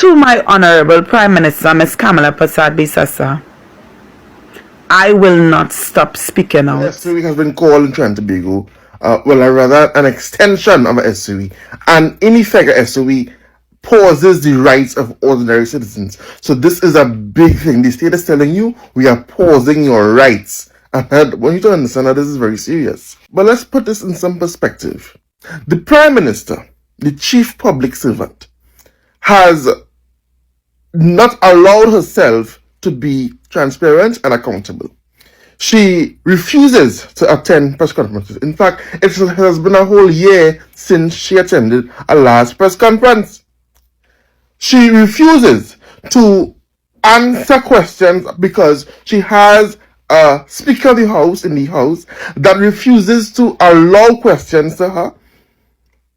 To my Honorable Prime Minister, Ms. Kamala Persad-Bissessar, I will not stop speaking out. SOE has been called in Trinidad and Tobago, well, or rather, an extension of a SOE. And in effect, a SOE pauses the rights of ordinary citizens. So this is a big thing. The state is telling you, we are pausing your rights. And I want you to understand that this is very serious. But let's put this in some perspective. The Prime Minister, the chief public servant, has not allowed herself to be transparent and accountable. She refuses to attend press conferences. In fact, it has been a whole year since she attended a last press conference. She refuses to answer questions because she has a Speaker of the House in the House that refuses to allow questions to her,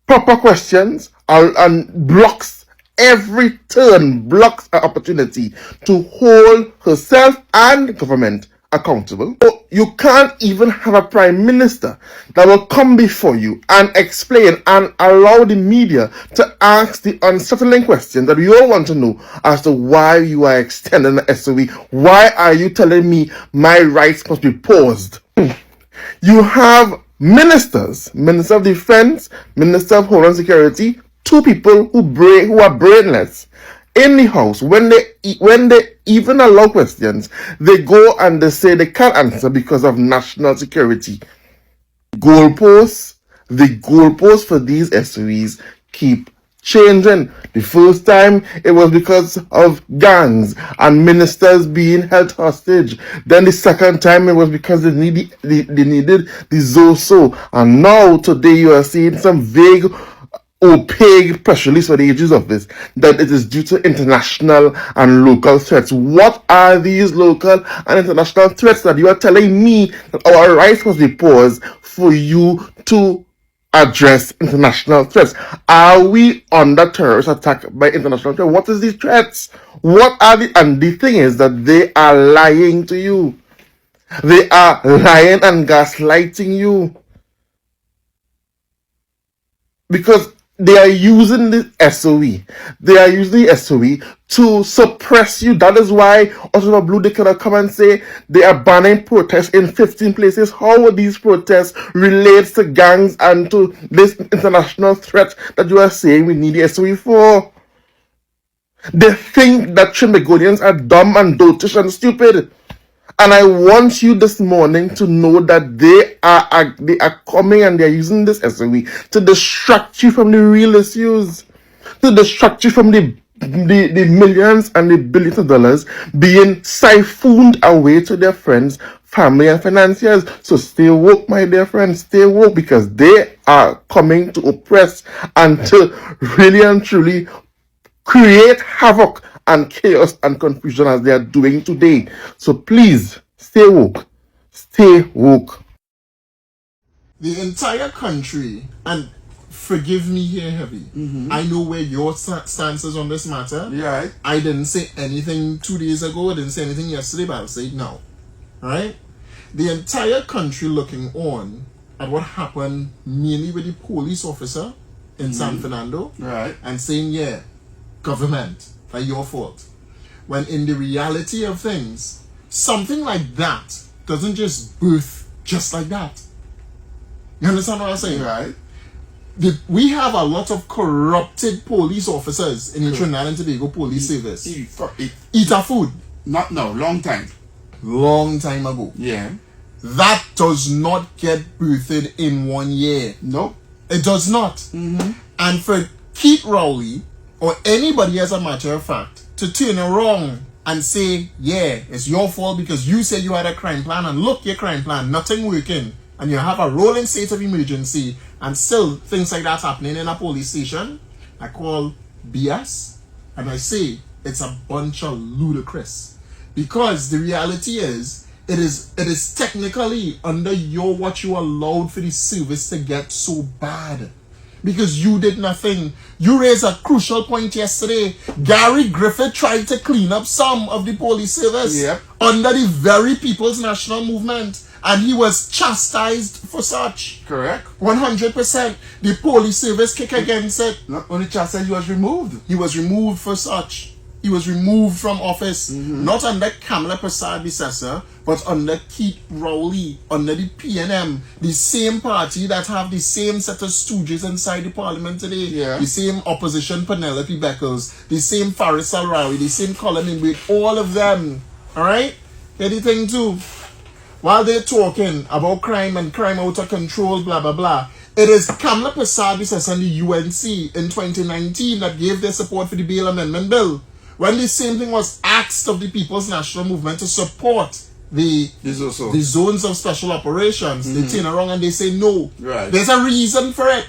proper questions, and blocks every turn, blocks an opportunity to hold herself and government accountable. So you can't even have a prime minister that will come before you and explain and allow the media to ask the unsettling questions that we all want to know as to why you are extending the SOE. Why are you telling me my rights must be paused? You have ministers, Minister of Defense, Minister of Homeland Security, two people who are brainless in the House. When they even allow questions, they go and they say they can't answer because of national security. The goalposts for these SOEs keep changing. The first time it was because of gangs and ministers being held hostage. Then the second time it was because they needed the ZOSO. And now today you are seeing some vague, opaque press release for the AG's office that it is due to international and local threats. What are these local and international threats that you are telling me that our rights must be paused for you to address international threats? Are we under terrorist attack by international threats? What is these threats? What are the... And the thing is that they are lying to you. They are lying and gaslighting you. Because they are using the SOE. They are using the SOE to suppress you. That is why out of the blue they cannot come and say they are banning protests in 15 places. How would these protests relate to gangs and to this international threat that you are saying we need the SOE for? They think that Trinidadians are dumb and dotish and stupid. And I want you this morning to know that they are coming and they are using this SOE to distract you from the real issues, to distract you from the millions and the billions of dollars being siphoned away to their friends, family, and financiers. So stay woke, my dear friends, stay woke, because they are coming to oppress and to really and truly create havoc and chaos and confusion as they are doing today. So please, stay woke. Stay woke. The entire country, and forgive me here, Heavy, I know where your stance is on this matter. Yeah. I didn't say anything 2 days ago, I didn't say anything yesterday, but I'll say it now. Right? The entire country looking on at what happened mainly with the police officer in San Fernando. Right. And saying, yeah, government, that's your fault. When in the reality of things, something like that doesn't just birth just like that. You understand what I'm saying? Right. We have a lot of corrupted police officers in the Trinidad and Tobago police service. Eat our food. Not now, long time. Long time ago. Yeah. That does not get birthed in 1 year. No. It does not. And for Keith Rowley, or anybody as a matter of fact, to turn around and say, yeah, it's your fault because you said you had a crime plan, and look, your crime plan, nothing working, and you have a rolling state of emergency, and still things like that happening in a police station, I call BS, and I say it's a bunch of ludicrous. Because the reality is, it is technically under what you allowed for the service to get so bad. Because you did nothing. You raised a crucial point yesterday. Gary Griffith tried to clean up some of the police service under the very People's National Movement. and he was chastised for such. Correct. 100%. The police service kick against it. Not only chastised, he was removed. He was removed for such. He was removed from office, not under Kamala Persad-Bissessar, but under Keith Rowley, under the PNM, the same party that have the same set of stooges inside the parliament today, Yeah. the same opposition Penelope Beckles, the same Faris Al-Rawi, the same Colin Inbate, all of them, alright? Anything too? While they're talking about crime and crime out of control, blah, blah, blah, it is Kamala Persad-Bissessar and the UNC in 2019 that gave their support for the Bail Amendment Bill. When the same thing was asked of the People's National Movement to support the zones of special operations, they turn around and they say no. Right. There's a reason for it.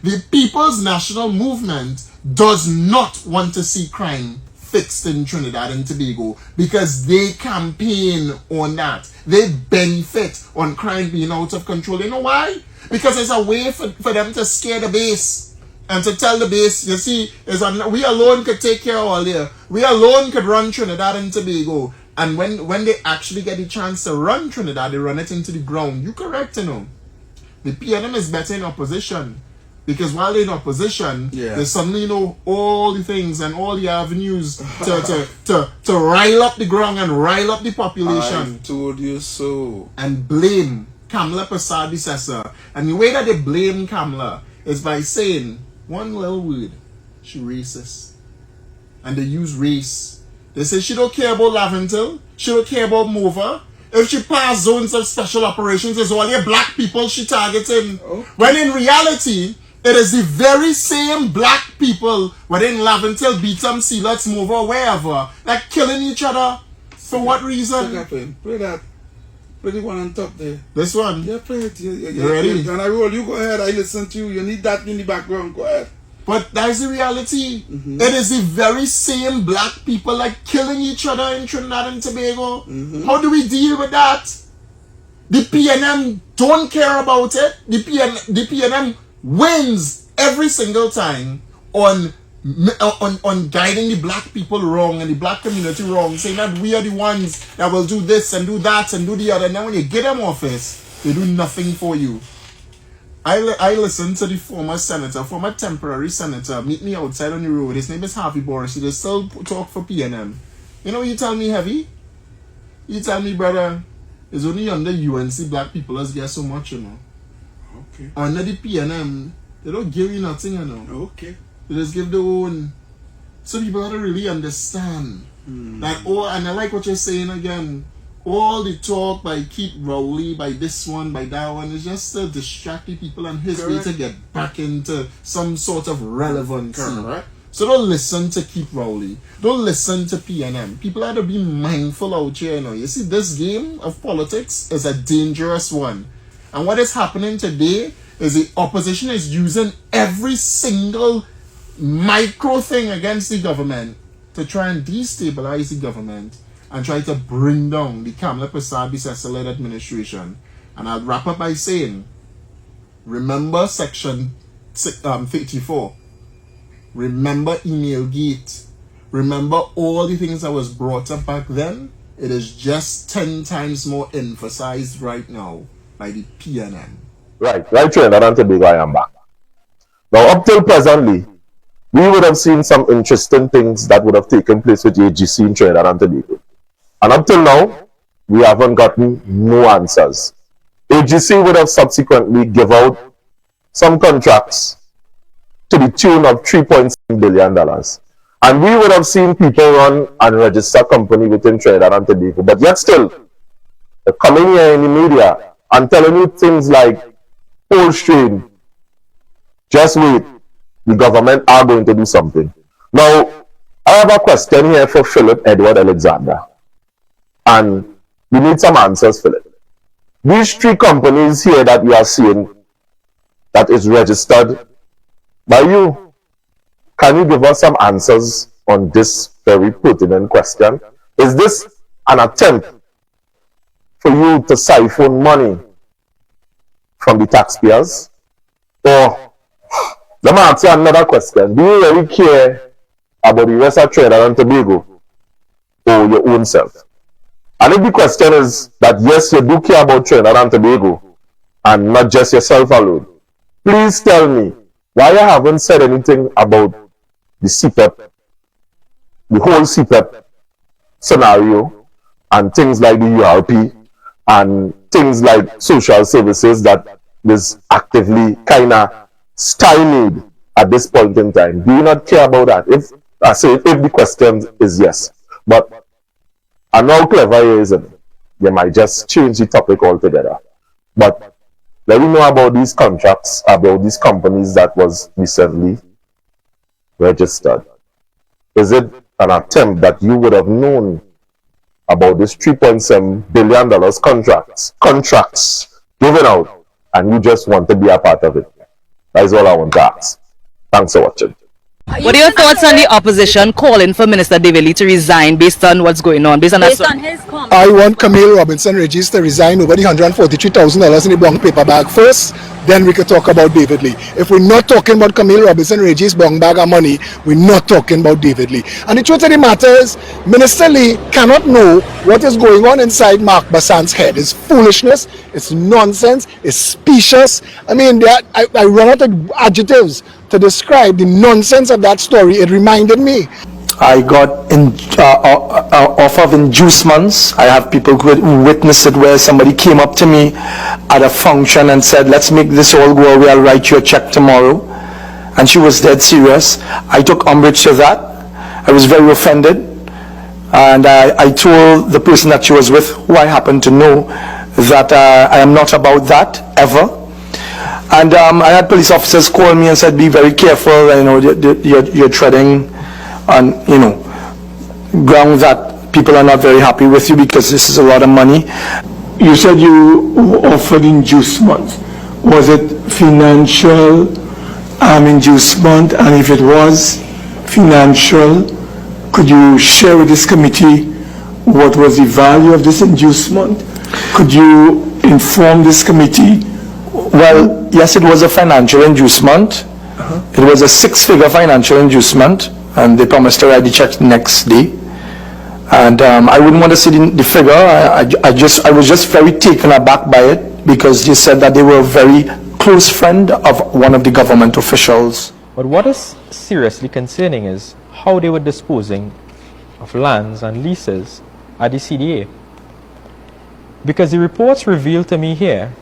The People's National Movement does not want to see crime fixed in Trinidad and Tobago because they campaign on that. They benefit on crime being out of control. You know why? Because it's a way for them to scare the base. And to tell the base, you see, we alone could take care of all there. We alone could run Trinidad and Tobago. And when they actually get the chance to run Trinidad, they run it into the ground. You correct, you know. The PNM is better in opposition. Because while they're in opposition, they suddenly know all the things and all the avenues to rile up the ground and rile up the population. I told you so. And blame Kamala Persad-Bissessar. And the way that they blame Kamala is by saying one little word: she racist. And they use race. They say she don't care about Laventil, she don't care about Mova. If she pass zones of special operations, it's all your black people she targeting. When in reality, it is the very same black people within Laventil, Beatum, Sealots, Mova, wherever, that killing each other. For what reason? Play that. Play the one on top there. This one? Yeah, play it. You ready? And I roll. You go ahead. I listen to you. You need that in the background. Go ahead. But that's the reality. It is the very same black people like killing each other in Trinidad and Tobago. How do we deal with that? The PNM don't care about it. The PNM wins every single time on guiding the black people wrong and the black community wrong, saying that we are the ones that will do this and do that and do the other. And then when you get them office, they do nothing for you. I listened to the former temporary senator, meet me outside on the road. His name is Harvey Boris. He just still talk for PNM. You know what you tell me, Heavy? You tell me, brother, it's only under UNC black people as get so much, you know. Okay. Under the PNM, they don't give you nothing, you know. Okay. They just give their own. So people have to really understand. Like, and I like what you're saying again. All the talk by Keith Rowley, by this one, by that one, is just to distract the people and his way to get back into some sort of relevancy. Correct. So don't listen to Keith Rowley. Don't listen to PNM. People have to be mindful out here, you know. You see, this game of politics is a dangerous one. And what is happening today is the opposition is using every single micro thing against the government to try and destabilize the government and try to bring down the Kamala Persad-Bissessar-led administration. And I'll wrap up by saying, remember section 54. Remember Emailgate. Remember all the things that was brought up back then. It is just 10 times more emphasized right now by the PNM. Right, Trinidad and Tobago, I am back. Now, up till presently, we would have seen some interesting things that would have taken place with AGC in Trinidad and Tobago. And up till now, we haven't gotten no answers. AGC would have subsequently give out some contracts to the tune of $3.7 billion. And we would have seen people run and register company within Trinidad and Tobago. But yet still, they're coming here in the media and telling you things like, hold strain, just wait, the government are going to do something. Now, I have a question here for Philip Edward Alexander. And we need some answers, Philip. These three companies here that you are seeing that is registered by you, can you give us some answers on this very pertinent question? Is this an attempt for you to siphon money from the taxpayers? Or, let me ask you another question. Do you really care about the rest of Trinidad and Tobago or your own self? And if the question is that yes, you do care about Trinidad and Tobago and not just yourself alone, please tell me why you haven't said anything about the CPEP, the whole CPEP scenario, and things like the URP and things like social services that is actively kind of stymied at this point in time. Do you not care about that? If I say if the question is yes, but I know how clever you isn't. You might just change the topic altogether. But let me know about these contracts, about these companies that was recently registered. Is it an attempt that you would have known about this $3.7 billion contracts given out, and you just want to be a part of it? That is all I want to ask. Thanks for watching. What are your thoughts on the opposition calling for Minister David Lee to resign based on what's going on? Based on his comments? I want Camille Robinson Regis to resign over the $143,000 in the brown paper bag first, then we could talk about David Lee. If we're not talking about Camille Robinson Regis brown bag of money, we're not talking about David Lee. And the truth of the matter is, Minister Lee cannot know what is going on inside Mark Bassan's head. It's foolishness, it's nonsense, it's specious. I mean, I run out of adjectives to describe the nonsense of that story. It reminded me. I got off of inducements. I have people who witnessed it, where somebody came up to me at a function and said, let's make this all go away, I'll write you a check tomorrow. And she was dead serious. I took umbrage to that. I was very offended. And I told the person that she was with, who I happen to know, that I am not about that, ever. And I had police officers call me and said, be very careful, you know, you're treading on, you know, ground that people are not very happy with you, because this is a lot of money. You said you offered inducement. Was it financial inducement? And if it was financial, could you share with this committee what was the value of this inducement? Could you inform this committee? Well, yes, it was a financial inducement. It was a six-figure financial inducement, and they promised to write the check next day. And I wouldn't want to see the figure. I was just very taken aback by it, because they said that they were a very close friend of one of the government officials. But what is seriously concerning is how they were disposing of lands and leases at the CDA. Because the reports revealed to me here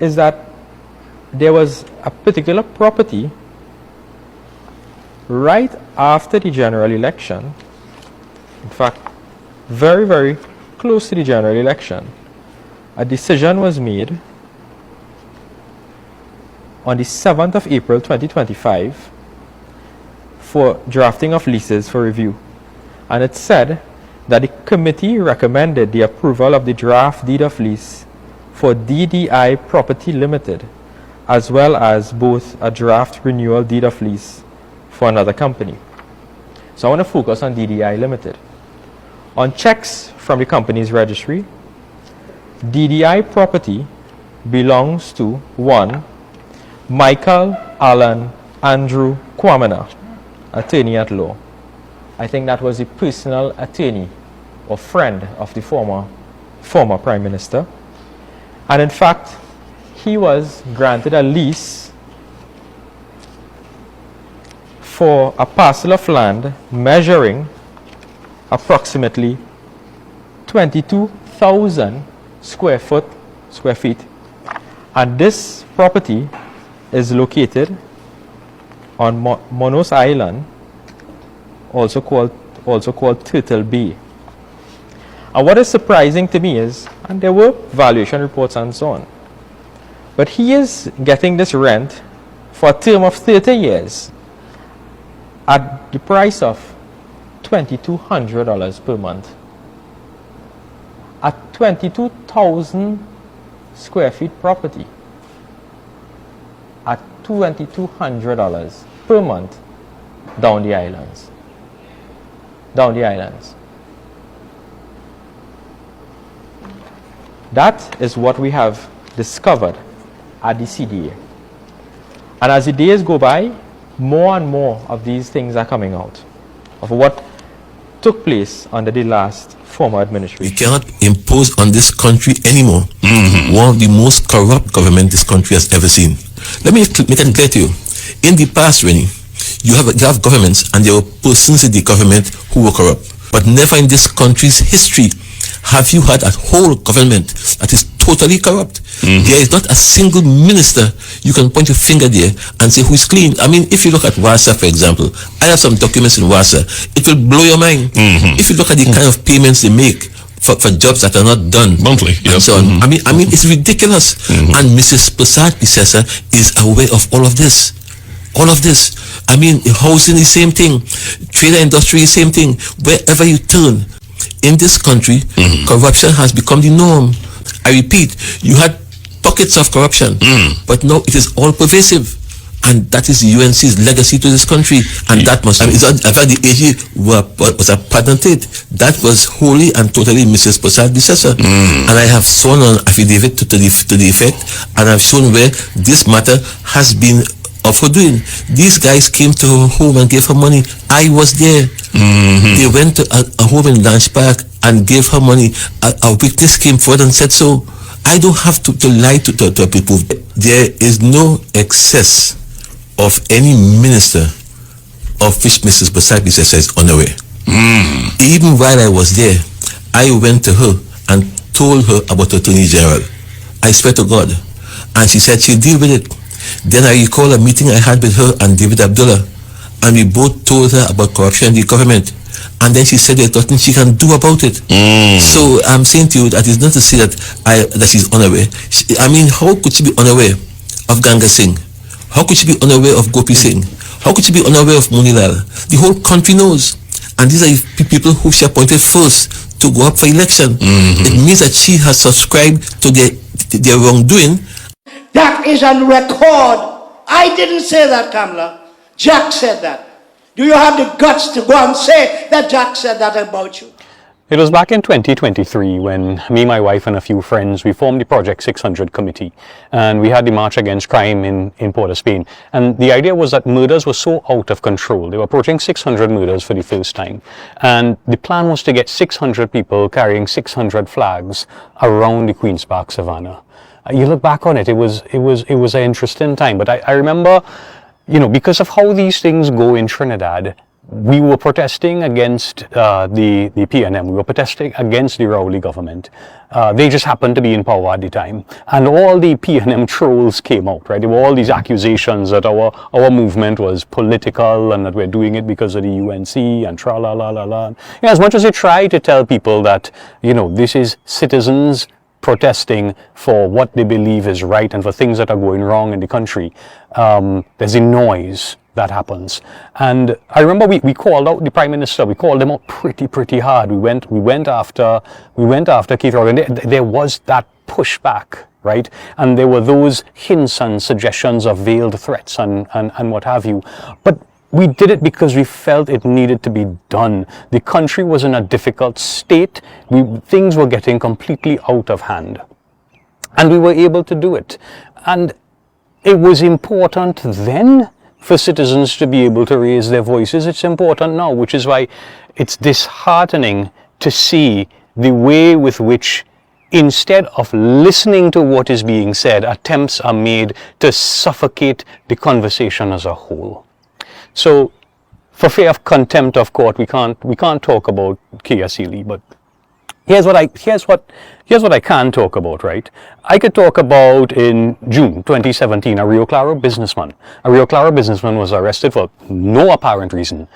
is that there was a particular property right after the general election, in fact, very, very close to the general election. A decision was made on the 7th of April 2025 for drafting of leases for review. And it said that the committee recommended the approval of the draft deed of lease for DDI Property Limited, as well as both a draft renewal deed of lease for another company. So I want to focus on DDI Limited. On checks from the company's registry, DDI Property belongs to one Michael Allen Andrew Kwamina, attorney at law. I think that was the personal attorney or friend of the former Prime Minister. And in fact, he was granted a lease for a parcel of land measuring approximately 22,000 square feet. And this property is located on Monos Island, also called Turtle Bay. And what is surprising to me is, and there were valuation reports and so on, but he is getting this rent for a term of 30 years at the price of $2,200 per month. At 22,000 square feet property, at $2,200 per month down the islands. That is what we have discovered at the CDA. And as the days go by, more and more of these things are coming out, of what took place under the last former administration. We cannot impose on this country anymore one of the most corrupt government this country has ever seen. Let me make it clear to you. In the past, Rennie, you have governments and there were persons in the government who were corrupt. But never in this country's history have you had a whole government that is totally corrupt. There is not a single minister you can point your finger there and say who's clean. I mean, if you look at WASA, for example, I have some documents in WASA. It will blow your mind. If you look at the kind of payments they make for jobs that are not done monthly, and so on. I mean, it's ridiculous. And Mrs. Prasad Pisesa is aware of all of this. All of this. I mean, housing is the same thing. Trade industry is the same thing. Wherever you turn in this country, corruption has become the norm. I repeat, you had pockets of corruption, but now it is all pervasive. And that is the UNC's legacy to this country. And that must, I mean, in fact, the AG was a patented. That was wholly and totally Mrs. Prasad Pisesa. And I have sworn an affidavit to the effect, and I've shown where this matter has been of her doing. These guys came to her home and gave her money. I was there. They went to a home in Lange Park and gave her money. A witness came forward and said so. I don't have to lie to people. There is no excess of any minister of which Mrs. Prasad Pisesa is unaware. Even while I was there, I went to her and told her about the Attorney General. I swear to God. And she said she'll deal with it. Then I recall a meeting I had with her and David Abdullah, and we both told her about corruption in the government. And then she said there's nothing she can do about it. So I'm saying to you that is not to say that she's unaware. I mean, how could she be unaware of Ganga Singh? How could she be unaware of Gopi Singh? How could she be unaware of Munilal? The whole country knows. And these are the people who she appointed first to go up for election. It means that she has subscribed to their wrongdoing. That is on record. I didn't say that, Kamala. Jack said that. Do you have the guts to go and say that Jack said that about you? It was back in 2023 when me, my wife, and a few friends, we formed the Project 600 committee, and we had the March Against Crime in Port of Spain. And the idea was that murders were so out of control. They were approaching 600 murders for the first time. And the plan was to get 600 people carrying 600 flags around the Queen's Park Savannah. You look back on it, it was an interesting time. But I remember, you know, because of how these things go in Trinidad, we were protesting against the PNM. We were protesting against the Rowley government. They just happened to be in power at the time. And all the PNM trolls came out, right? There were all these accusations that our movement was political and that we're doing it because of the UNC and tra-la-la-la-la. You know, as much as they try to tell people that, you know, this is citizens protesting for what they believe is right and for things that are going wrong in the country, there's a noise that happens. And I remember we called out the Prime Minister. We called them out pretty hard. We went after Keith Rowley, and there was that pushback, right? And there were those hints and suggestions of veiled threats and what have you. But we did it because we felt it needed to be done. The country was in a difficult state. Things were getting completely out of hand. And we were able to do it. And it was important then for citizens to be able to raise their voices. It's important now, which is why it's disheartening to see the way with which, instead of listening to what is being said, attempts are made to suffocate the conversation as a whole. So, for fear of contempt of court, we can't talk about Kia Sealy, but here's what I can talk about, right? I could talk about in June 2017, a Rio Claro businessman. A Rio Claro businessman was arrested for no apparent reason,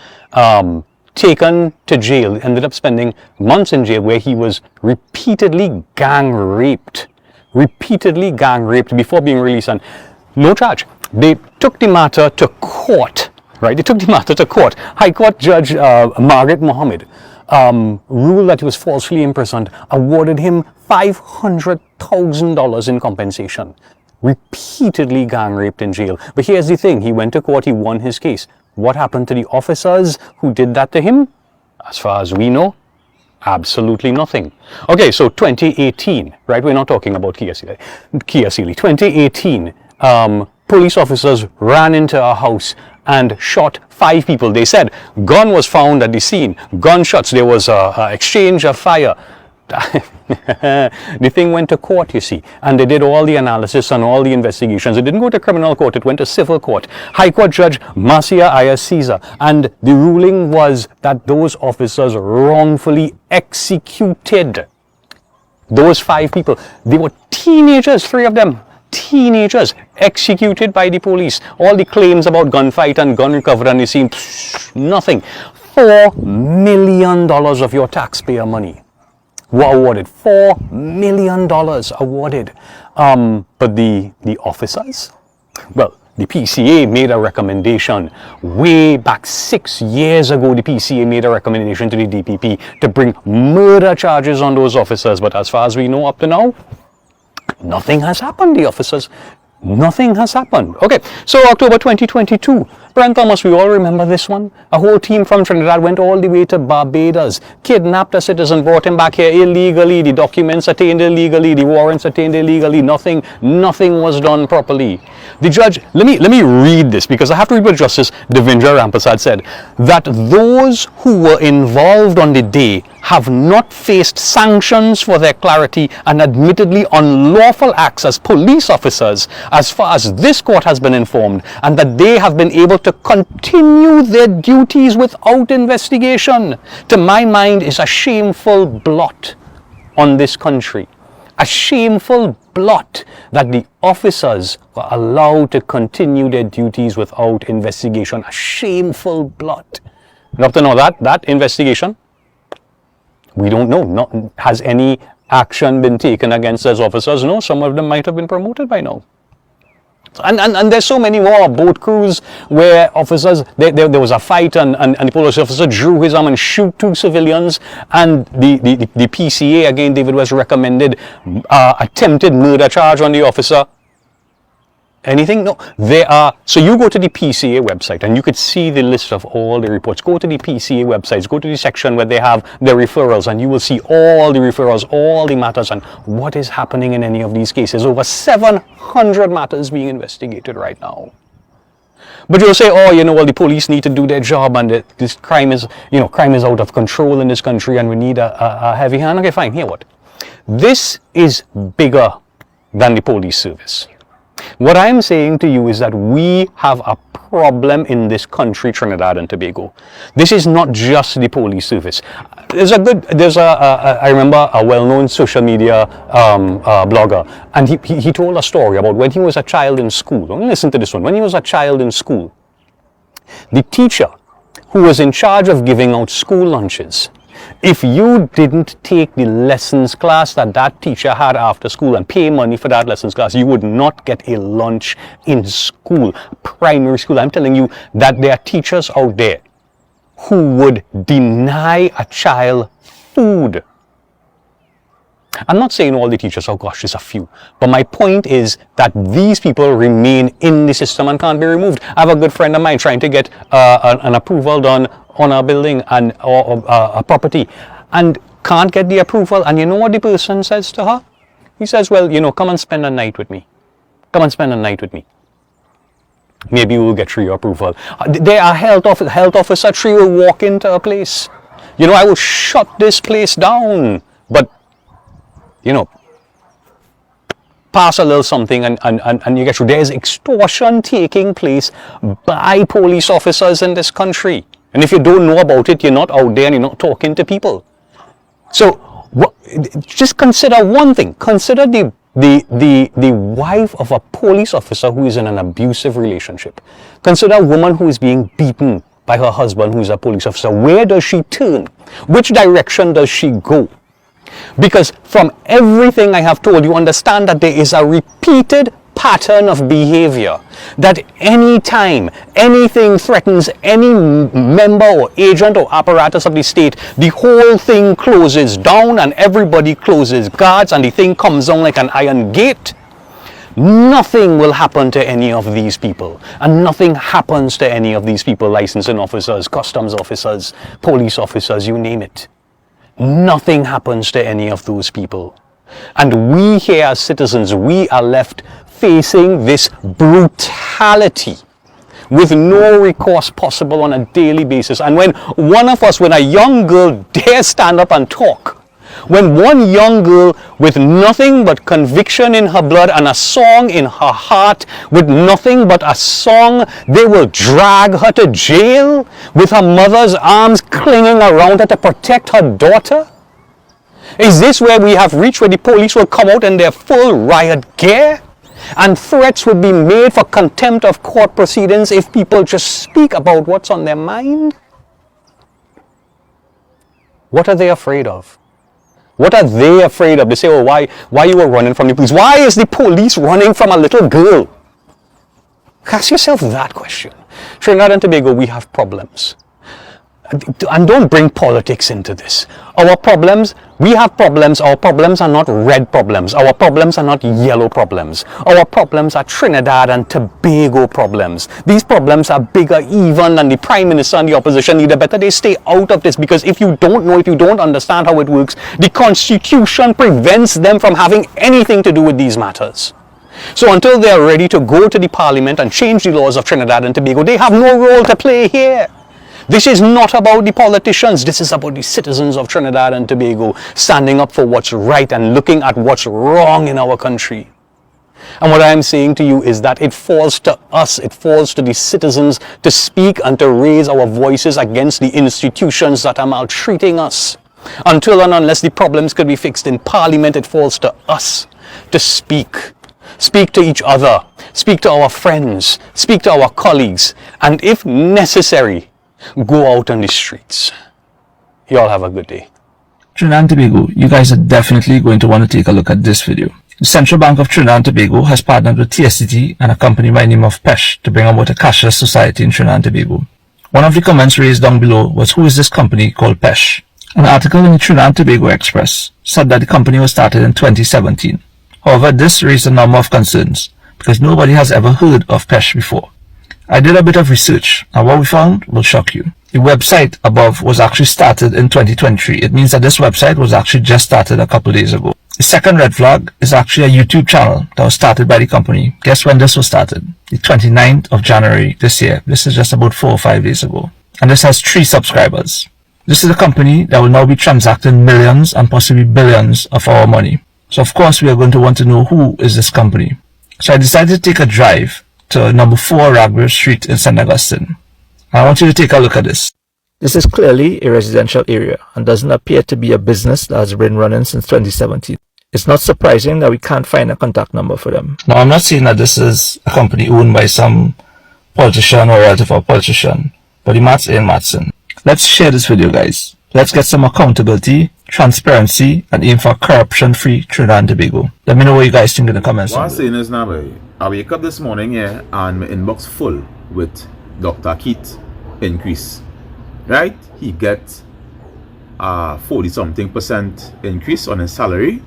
taken to jail, ended up spending months in jail where he was repeatedly gang raped before being released, and no charge. They took the matter to court. Right, they took the matter to court. High Court Judge Margaret Mohammed ruled that he was falsely imprisoned, awarded him $500,000 in compensation. Repeatedly gang raped in jail. But here's the thing, he went to court, he won his case. What happened to the officers who did that to him? As far as we know, absolutely nothing. Okay, so 2018, right, we're not talking about Kia Sealy. 2018, police officers ran into a house and shot 5 people. They said gun was found at the scene, gunshots, there was a exchange of fire. The thing went to court, you see, and they did all the analysis and all the investigations. It didn't go to criminal court, it went to civil court. High Court Judge Marcia Ayers Caesar, and the ruling was that those officers wrongfully executed those 5 people. They were teenagers, 3 of them. Teenagers executed by the police. All the claims about gunfight and gun recovered on the scene, nothing. $4 million of your taxpayer money were awarded. $4 million awarded. But the officers, well, the PCA made a recommendation way back 6 years ago. The PCA made a recommendation to the DPP to bring murder charges on those officers. But as far as we know up to now, nothing has happened. The officers, nothing has happened. Okay, so October 2022, Brent Thomas, we all remember this one. A whole team from Trinidad went all the way to Barbados, kidnapped a citizen, brought him back here illegally, the documents attained illegally, the warrants attained illegally, nothing was done properly. The judge, let me read this, because I have to read what Justice Devendra Rampasad said, that those who were involved on the day have not faced sanctions for their clarity and admittedly unlawful acts as police officers, as far as this court has been informed, and that they have been able to continue their duties without investigation, to my mind is a shameful blot on this country. A shameful blot that the officers were allowed to continue their duties without investigation. A shameful blot. And up to now, that investigation, we don't know. Not, has any action been taken against those officers? No, some of them might have been promoted by now. And there's so many more boat crews where officers, there was a fight and the police officer drew his arm and shoot 2 civilians, and the PCA, again, David West recommended attempted murder charge on the officer. Anything? No. There are, so you go to the PCA website and you could see the list of all the reports. Go to the PCA websites, go to the section where they have the referrals, and you will see all the referrals, all the matters, and what is happening in any of these cases. Over 700 matters being investigated right now. But you'll say, oh, you know, well, the police need to do their job, and this crime is, you know, crime is out of control in this country and we need a heavy hand. Okay, fine. Here what? This is bigger than the police service. What I'm saying to you is that we have a problem in this country, Trinidad and Tobago. This is not just the police service. I remember a well-known social media blogger, and he told a story about when he was a child in school. Listen to this one. When he was a child in school, the teacher who was in charge of giving out school lunches, if you didn't take the lessons class that teacher had after school and pay money for that lessons class, you would not get a lunch in school, primary school. I'm telling you that there are teachers out there who would deny a child food. I'm not saying all the teachers, oh gosh, there's a few. But my point is that these people remain in the system and can't be removed. I have a good friend of mine trying to get an approval done on a building and or a property, and can't get the approval. And you know what the person says to her? He says, well, you know, come and spend a night with me. Come and spend a night with me. Maybe we'll get through your approval. There are health officer tree will walk into a place. You know, I will shut this place down. But, you know, pass a little something and you get through. There is extortion taking place by police officers in this country. And if you don't know about it, you're not out there and you're not talking to people. So just consider one thing. Consider the wife of a police officer who is in an abusive relationship. Consider a woman who is being beaten by her husband who is a police officer. Where does she turn? Which direction does she go? Because from everything I have told you, understand that there is a repeated pattern of behavior, that any time anything threatens any member or agent or apparatus of the state, the whole thing closes down and everybody closes guards and the thing comes down like an iron gate. Nothing will happen to any of these people, and nothing happens to any of these people, licensing officers, customs officers, police officers, you name it. Nothing happens to any of those people. And we here as citizens, we are left facing this brutality. with no recourse possible on a daily basis. And when one of us, when a young girl dare stand up and talk, when one young girl with nothing but conviction in her blood and a song in her heart, with nothing but a song, they will drag her to jail with her mother's arms clinging around her to protect her daughter? Is this where we have reached, where the police will come out in their full riot gear? And threats would be made for contempt of court proceedings if people just speak about what's on their mind? What are they afraid of? What are they afraid of? They say, oh, why you were running from the police? Why is the police running from a little girl? Ask yourself that question. Trinidad and Tobago, we have problems. And don't bring politics into this. Our problems, we have problems. Our problems are not red problems. Our problems are not yellow problems. Our problems are Trinidad and Tobago problems. These problems are bigger even than the Prime Minister and the opposition leader. Better they stay out of this, because if you don't know, if you don't understand how it works, the Constitution prevents them from having anything to do with these matters. So until they are ready to go to the Parliament and change the laws of Trinidad and Tobago, they have no role to play here. This is not about the politicians. This is about the citizens of Trinidad and Tobago standing up for what's right and looking at what's wrong in our country. And what I'm saying to you is that it falls to us, it falls to the citizens to speak and to raise our voices against the institutions that are maltreating us. Until and unless the problems could be fixed in Parliament, it falls to us to speak. Speak to each other, speak to our friends, speak to our colleagues, and if necessary, go out on the streets. You all have a good day. Trinidad and Tobago, you guys are definitely going to want to take a look at this video. The Central Bank of Trinidad and Tobago has partnered with TSTT and a company by the name of PESH to bring about a cashless society in Trinidad and Tobago. One of the comments raised down below was, who is this company called PESH? An article in the Trinidad and Tobago Express said that the company was started in 2017. However, this raised a number of concerns because nobody has ever heard of PESH before. I did a bit of research, and what we found will shock you. The website above was actually started in 2023. It means that this website was actually just started a couple days ago. The second red flag is actually a YouTube channel that was started by the company. Guess when this was started? The 29th of January this year. This is just about 4 or 5 days ago. And this has 3 subscribers. This is a company that will now be transacting millions and possibly billions of our money. So of course we are going to want to know who is this company. So I decided to take a drive to number 4 Ragbridge Street in St. Augustine. I want you to take a look at this. This is clearly a residential area and doesn't appear to be a business that has been running since 2017. It's not surprising that we can't find a contact number for them. Now, I'm not saying that this is a company owned by some politician or relative of a politician, but the maths ain't mathsing. Let's share this video, guys. Let's get some accountability, transparency, and aim for corruption-free Trinidad and Tobago. Let me know what you guys think in the comments. What I'm saying is now, boy, I wake up this morning here and my inbox full with Dr. Keith increase. Right? He gets 40-something% increase on his salary.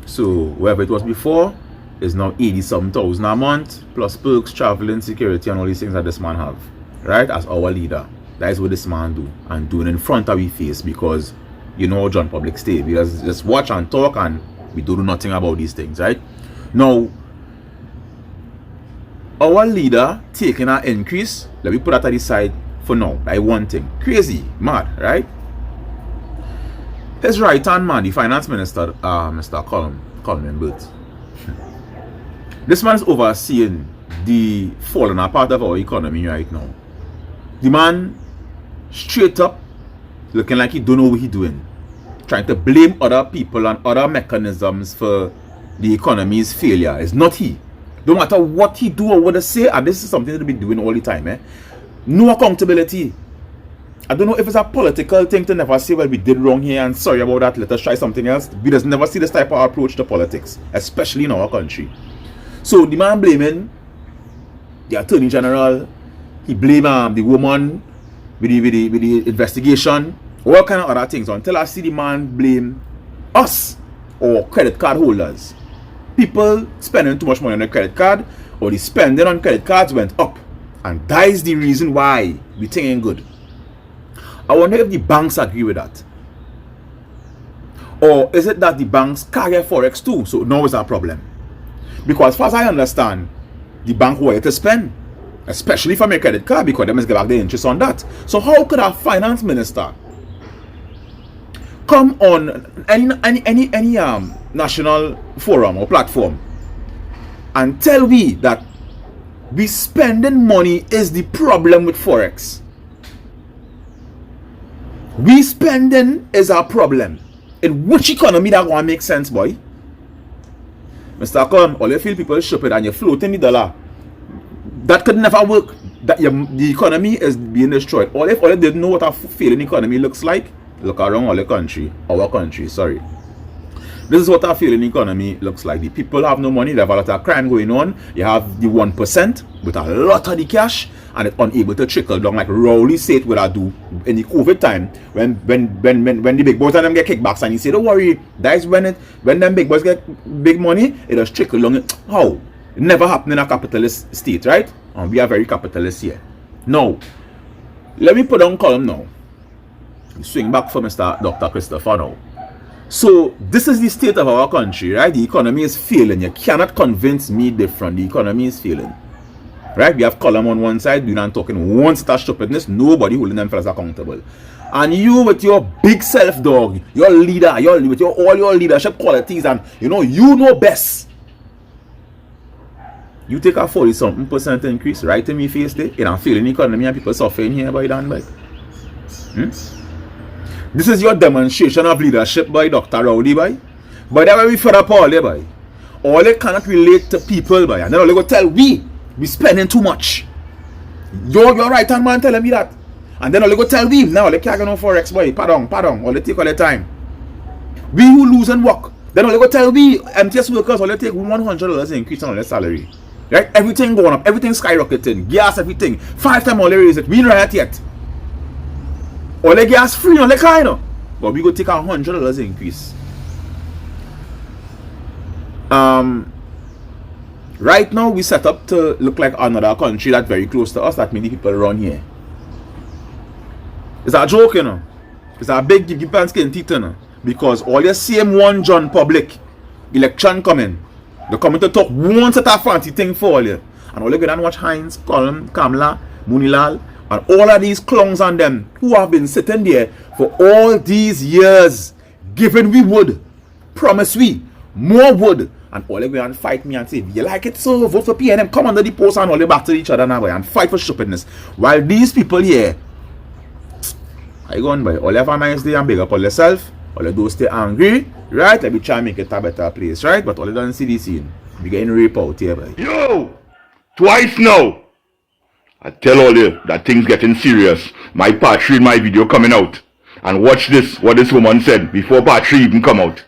So wherever it was before is now 80-something thousand a month, plus perks, traveling, security, and all these things that this man have. Right? As our leader. That is what this man do, and doing in front of we face, because you know John Public State. We just watch and talk and we do nothing about these things, right? Now, our leader taking an increase, let me put that to the side for now. Like one thing. Crazy, mad, right? His right hand man, the finance minister, Mr. Colin Burt. This man is overseeing the falling apart of our economy right now. The man straight up looking like he don't know what he doing, trying to blame other people and other mechanisms for the economy's failure. It's not he. No matter what he do or what they say, and this is something that they be doing all the time, no accountability. I don't know if it's a political thing to never say, well, we did wrong here and sorry about that, let us try something else. We just never see this type of approach to politics, especially in our country. So the man blaming the Attorney General, he blame the woman with the investigation, all kind of other things, until I see the man blame us or credit card holders. People spending too much money on a credit card, or the spending on credit cards went up, and that is the reason why we think ain't good. I wonder if the banks agree with that, or is it that the banks carry forex too, so now it's a problem? Because as far as I understand, the bank wanted to spend. especially from your credit card, because they must get back the interest on that. So how could our finance minister come on any national forum or platform and tell we that we spending money is the problem with Forex? We spending is our problem. In which economy that gonna make sense, boy? Mr. Con, all you feel people shopping and you're floating the dollar. That could never work. That the economy is being destroyed. All you didn't know what a failing economy looks like, look around all the country, our country, sorry. This is what a failing economy looks like. The people have no money, they have a lot of crime going on. You have the 1% with a lot of the cash, and it's unable to trickle down like Rowley said what I do in the COVID time when the big boys and them get kickbacks, and you say don't worry, that's when them big boys get big money, it just trickle down. How? It never happened in a capitalist state, right? And we are very capitalist here. Now, let me put on column now. Swing back for Mr. Dr. Christopher now. So this is the state of our country, right? The economy is failing. You cannot convince me different. The economy is failing. Right? We have column on one side, we're not talking one such stupidness, nobody holding them fellas accountable. And you with your big self dog, your leader, with all your leadership qualities, and you know best. You take a 40-something% increase right in my face there in a failing economy and people suffering here by Dan by. This is your demonstration of leadership by Dr. Rowley by. By that way we fed up all there by. All they cannot relate to people by. And then all they go tell we spending too much. Your right hand man telling me that. And then all they go tell we now they can't get no Forex boy. Pardon. All they take all the time. We who lose and work. Then all they go tell we MTS workers all they take $100 increase on their salary. Right? Everything going up, everything skyrocketing, gas, everything. 5 times all they raise it. We ain't right yet. All the gas free on the car, but we go take $100 increase. Right now we set up to look like another country that's very close to us, that many people run here. It's a joke, It's a big give and skin teeth, because all the same one John public election coming. They coming to talk one set of fancy thing for all you. And all you go and watch Heinz, Colin, Kamla, Munilal, and all of these clowns on them who have been sitting there for all these years, giving we wood, promise we more wood, and all they go and fight me and say, if you like it so, vote for PNM, come under the post and all they battle each other now and fight for stupidness. While these people here, I go on by, all have a nice day and big up on yourself, all they do stay angry, right? Let me try and make it a better place, right? But all they don't see the scene, we getting raped out here, boy. Yo! Twice now! I tell all you that things getting serious. My part 3 in my video coming out. And watch this, what this woman said before part 3 even come out.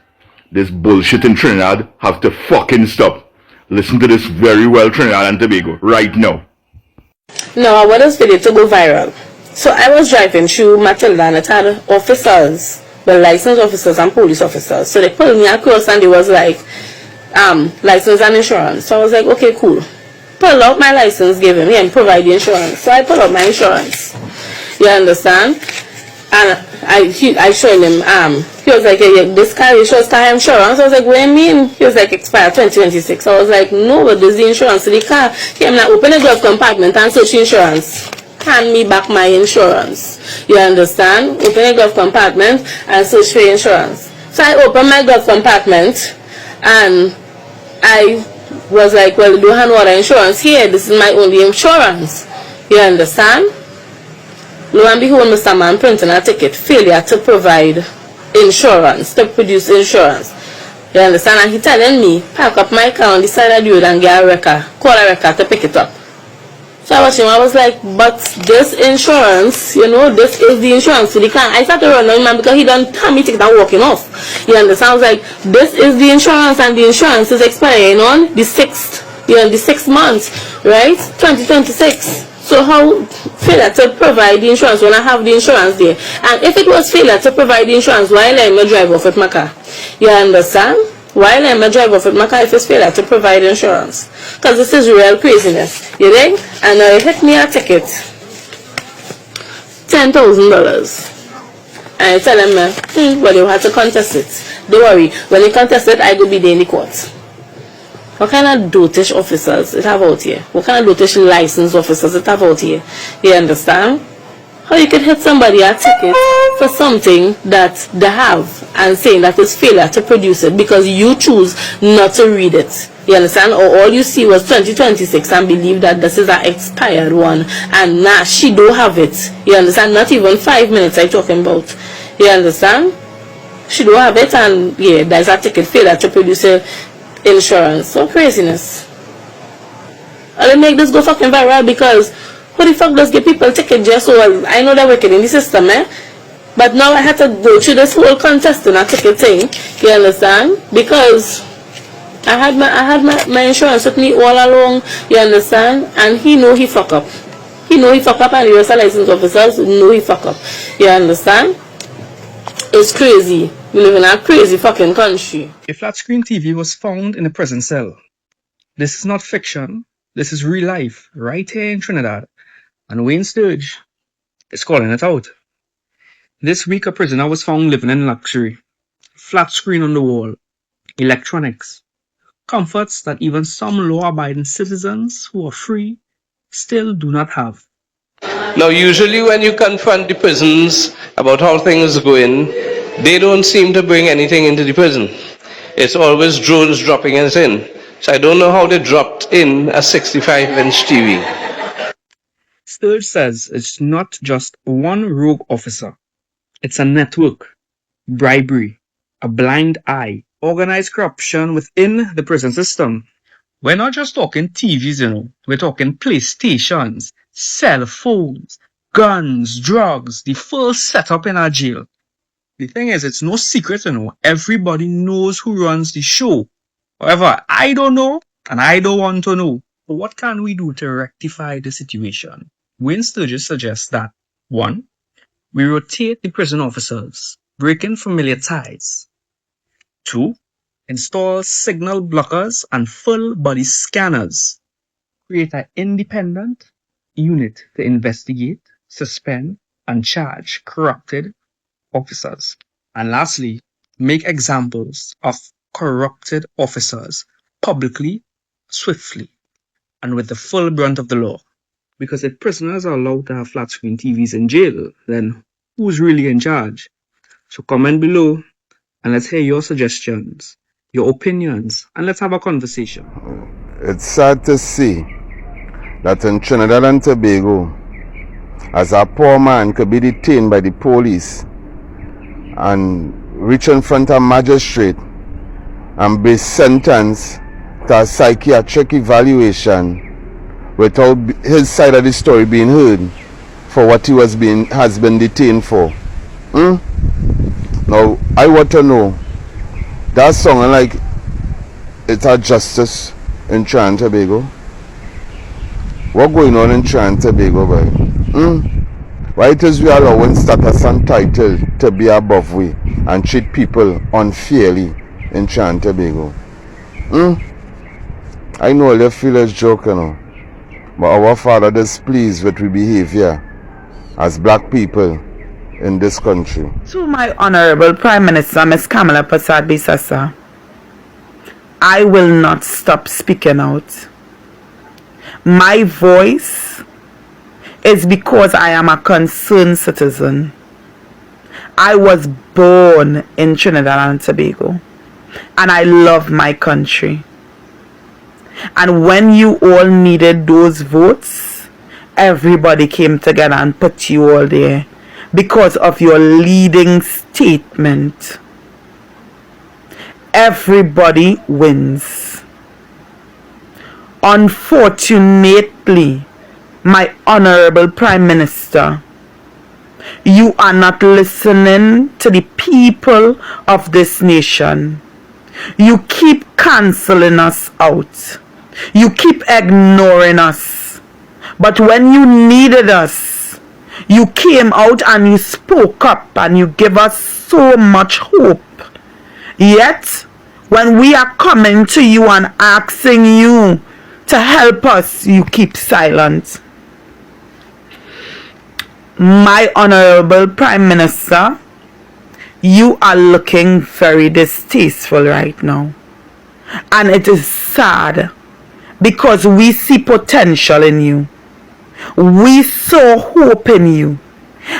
This bullshit in Trinidad have to fucking stop. Listen to this very well, Trinidad and Tobago, right now. No, I want this video to go viral. So I was driving through Matilda and it had officers, well, licensed officers and police officers. So they pulled me across and they was like, license and insurance. So I was like, okay, cool. Pull out my license, give him and provide the insurance. So I pull out my insurance. You understand? And I showed him, he was like, yeah, this car shows car insurance. I was like, what do you mean? He was like, expire 2026. I was like, no, but there's the insurance to the car. He am like, open the glove compartment and search insurance. Hand me back my insurance. You understand? Open the glove compartment and search for insurance. So I opened my glove compartment and I was like, well, you don't have no other insurance here. This is my only insurance. You understand? Lo and behold, Mr. Man printing a ticket. Failure to provide insurance, to produce insurance. You understand? And he telling me, park up my car on the side of the road and get a wrecker. Call a wrecker to pick it up. So I watched him. I was like, but this insurance, this is the insurance for the car. I started running him, man, because he done tell me ticket and walking off. You understand? I was like, this is the insurance and the insurance is expiring on the 6th, the 6th month, right? 2026. So how failure to provide the insurance when I have the insurance there? And if it was failure to provide the insurance, why let me drive off with my car? You understand? Why let me drive off with my car if it's failure to provide insurance? Because this is real craziness. You think? And it hit me a ticket. $10,000. And I tell them, well, you have to contest it. Don't worry. When you contest it, I will be there in the court. What kind of dotish officers it have out here? What kind of dotish licensed officers it have out here? You understand? How you can hit somebody a ticket for something that they have and saying that it's failure to produce it because you choose not to read it. You understand? Or all you see was 2026 and believe that this is an expired one and nah, she don't have it. You understand? Not even 5 minutes I'm talking about. You understand? She don't have it and yeah, there's a ticket failure to produce insurance. So craziness. And they make this go fucking viral because who the fuck does give people ticket just so I know they're working in the system, but now I had to go through this whole contest and a ticket thing, you understand? Because I had my insurance with me all along, you understand? And he know he fuck up. He know he fuck up and the rest of licensed officers know he fuck up. You understand? It's crazy. We live in a crazy fucking country. A flat screen TV was found in a prison cell. This is not fiction. This is real life, right here in Trinidad. And Wayne Sturge is calling it out. This week, a prisoner was found living in luxury. Flat screen on the wall. Electronics. Comforts that even some law-abiding citizens who are free still do not have. Now, usually when you confront the prisons about how things are going, they don't seem to bring anything into the prison. It's always drones dropping us in. So I don't know how they dropped in a 65-inch TV. Sturge says it's not just one rogue officer. It's a network, bribery, a blind eye, organized corruption within the prison system. We're not just talking TVs, you know. We're talking PlayStations, cell phones, guns, drugs, the full setup in our jail. The thing is, it's no secret, you know. Everybody knows who runs the show. However, I don't know, and I don't want to know. But what can we do to rectify the situation? Wayne Sturgis suggests that 1. We rotate the prison officers, breaking familiar ties. 2. Install signal blockers and full body scanners. Create an independent unit to investigate, suspend, and charge corrupted officers. And lastly, make examples of corrupted officers publicly, swiftly, and with the full brunt of the law. Because if prisoners are allowed to have flat screen TVs in jail, then who's really in charge? So comment below and let's hear your suggestions, your opinions, and let's have a conversation. It's sad to see that in Trinidad and Tobago, as a poor man could be detained by the police and reach in front of a magistrate and be sentenced to a psychiatric evaluation without his side of the story being heard for what he has been detained for. Now, I want to know, that song like it's a justice in Trinidad and Tobago. What going on in Trinidad and Tobago, boy? Why it is we allowing status and title to be above we and treat people unfairly in Trinidad and Tobago? I know they feel it's joke, you know. But our Father displeased with our behavior as black people in this country. To my Honorable Prime Minister, Ms. Kamala Persad-Bissassa, I will not stop speaking out. My voice is because I am a concerned citizen. I was born in Trinidad and Tobago, and I love my country. And when you all needed those votes, everybody came together and put you all there because of your leading statement. Everybody wins. Unfortunately, my Honorable Prime Minister, you are not listening to the people of this nation. You keep canceling us out. You keep ignoring us. But when you needed us, you came out and you spoke up and you gave us so much hope. Yet, when we are coming to you and asking you to help us, you keep silent. My Honorable Prime Minister, you are looking very distasteful right now. And it is sad because we see potential in you. We saw hope in you.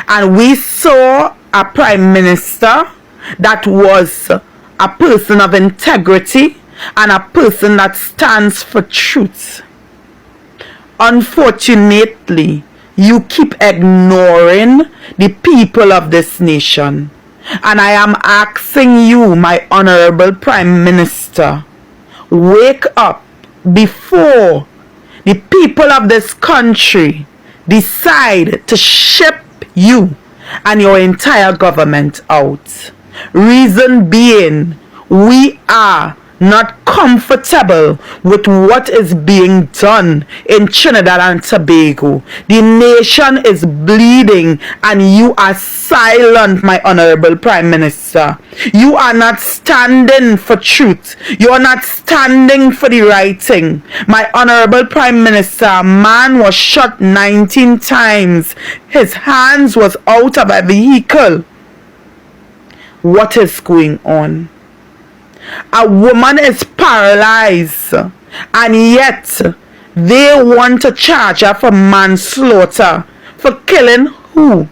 And we saw a prime minister that was a person of integrity and a person that stands for truth. Unfortunately, you keep ignoring the people of this nation. And I am asking you, my honorable prime minister, wake up before the people of this country decide to ship you and your entire government out. Reason being, we are not comfortable with what is being done in Trinidad and Tobago. The nation is bleeding and you are silent, my honorable prime minister. You are not standing for truth. You are not standing for the right thing. My honorable prime minister, a man was shot 19 times. His hands was out of a vehicle. What is going on? A woman is paralyzed and yet they want to charge her for manslaughter. For killing who?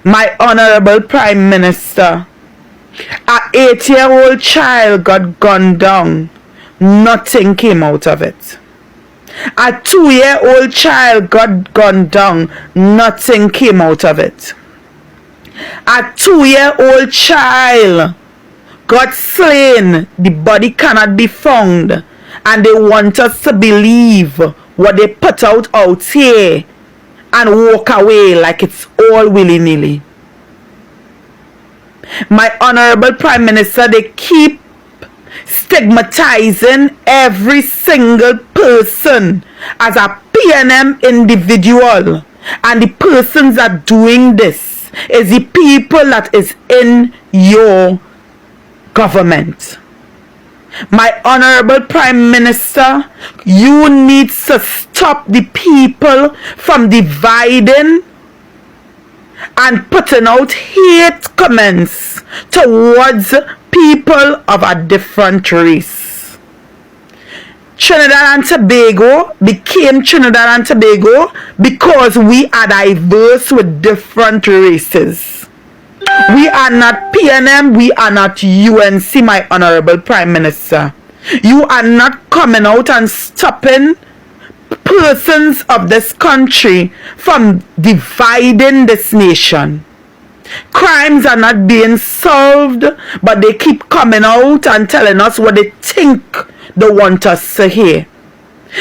My honorable prime minister. A 8-year-old child got gunned down. Nothing came out of it. A 2-year-old child got gunned down. Nothing came out of it. A 2-year-old child got slain. The body cannot be found. And they want us to believe what they put out here and walk away like it's all willy-nilly. My honorable prime minister, they keep stigmatizing every single person as a PNM individual. And the persons that are doing this is the people that is in your government. My honorable prime minister, you need to stop the people from dividing and putting out hate comments towards people of a different race. Trinidad and Tobago became Trinidad and Tobago because we are diverse with different races. We are not PNM, we are not UNC, my honorable prime minister. You are not coming out and stopping persons of this country from dividing this nation. Crimes are not being solved, but they keep coming out and telling us what they think they want us to hear.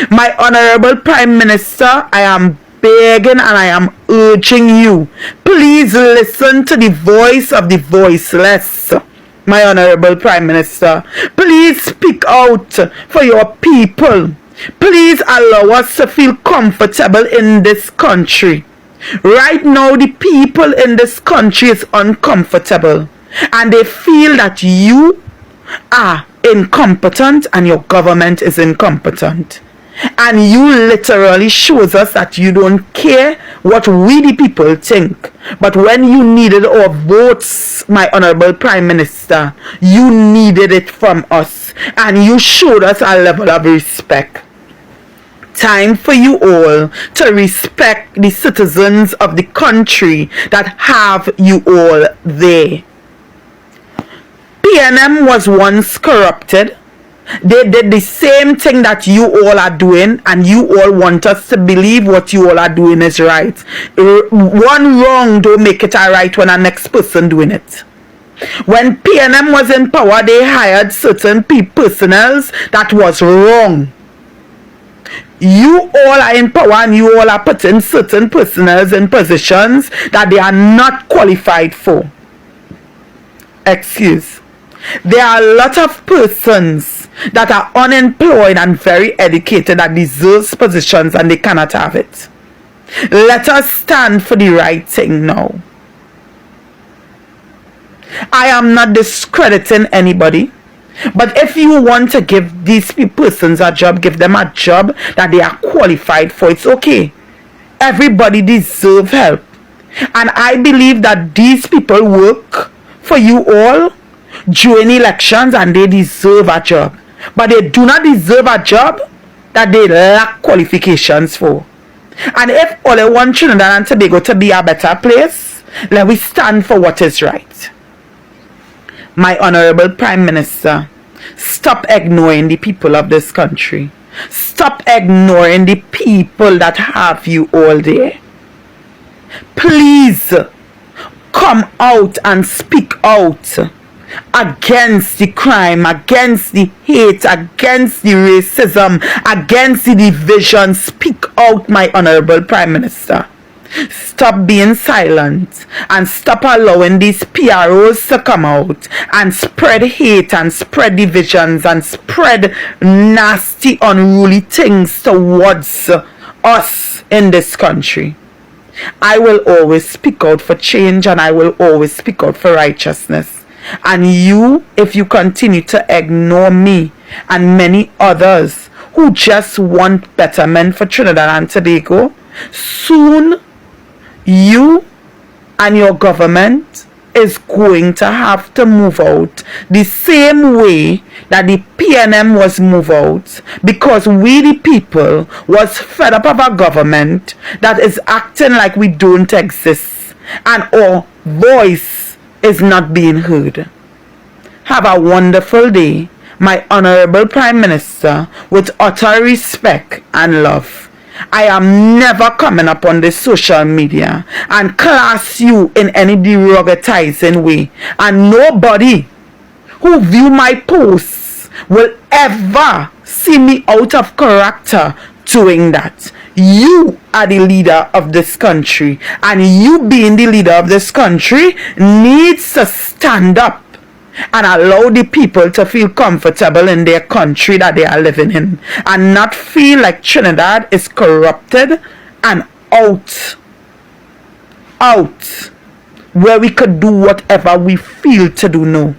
My honorable prime minister, I am begging and I am urging you, please listen to the voice of the voiceless. My honorable prime minister, please speak out for your people. Please allow us to feel comfortable in this country. Right now, the people in this country is uncomfortable and they feel that you are incompetent and your government is incompetent. And you literally shows us that you don't care what we the people think. But when you needed our votes, my honorable prime minister, you needed it from us. And you showed us a level of respect. Time for you all to respect the citizens of the country that have you all there. PNM was once corrupted. They did the same thing that you all are doing, and you all want us to believe what you all are doing is right. One wrong don't make it a right when the next person doing it. When PNM was in power, they hired certain personnel that was wrong. You all are in power and you all are putting certain personnel in positions that they are not qualified for. Excuse. There are a lot of persons that are unemployed and very educated that deserves positions and they cannot have it. Let us stand for the right thing now. I am not discrediting anybody, but if you want to give these persons a job, give them a job that they are qualified for. It's okay. Everybody deserves help. And I believe that these people work for you all during elections and they deserve a job. but they do not deserve a job that they lack qualifications for. And if all they want Trinidad and Tobago to be a better place, let we stand for what is right. My Honorable Prime Minister, stop ignoring the people of this country. Stop ignoring the people that have you all there. Please come out and speak out against the crime, against the hate, against the racism, against the division. Speak out, my Honorable Prime Minister. Stop being silent and stop allowing these PROs to come out and spread hate and spread divisions and spread nasty, unruly things towards us in this country. I will always speak out for change and I will always speak out for righteousness. And you, if you continue to ignore me and many others who just want betterment for Trinidad and Tobago, soon you and your government is going to have to move out the same way that the PNM was moved out, because we the people was fed up of a government that is acting like we don't exist and our voice is not being heard. Have a wonderful day, my Honorable Prime Minister, with utter respect and love. I am never coming up on the social media and class you in any derogatizing way. And nobody who view my posts will ever see me out of character doing that. You are the leader of this country. And you being the leader of this country needs to stand up and allow the people to feel comfortable in their country that they are living in and not feel like Trinidad is corrupted and out where we could do whatever we feel to do now.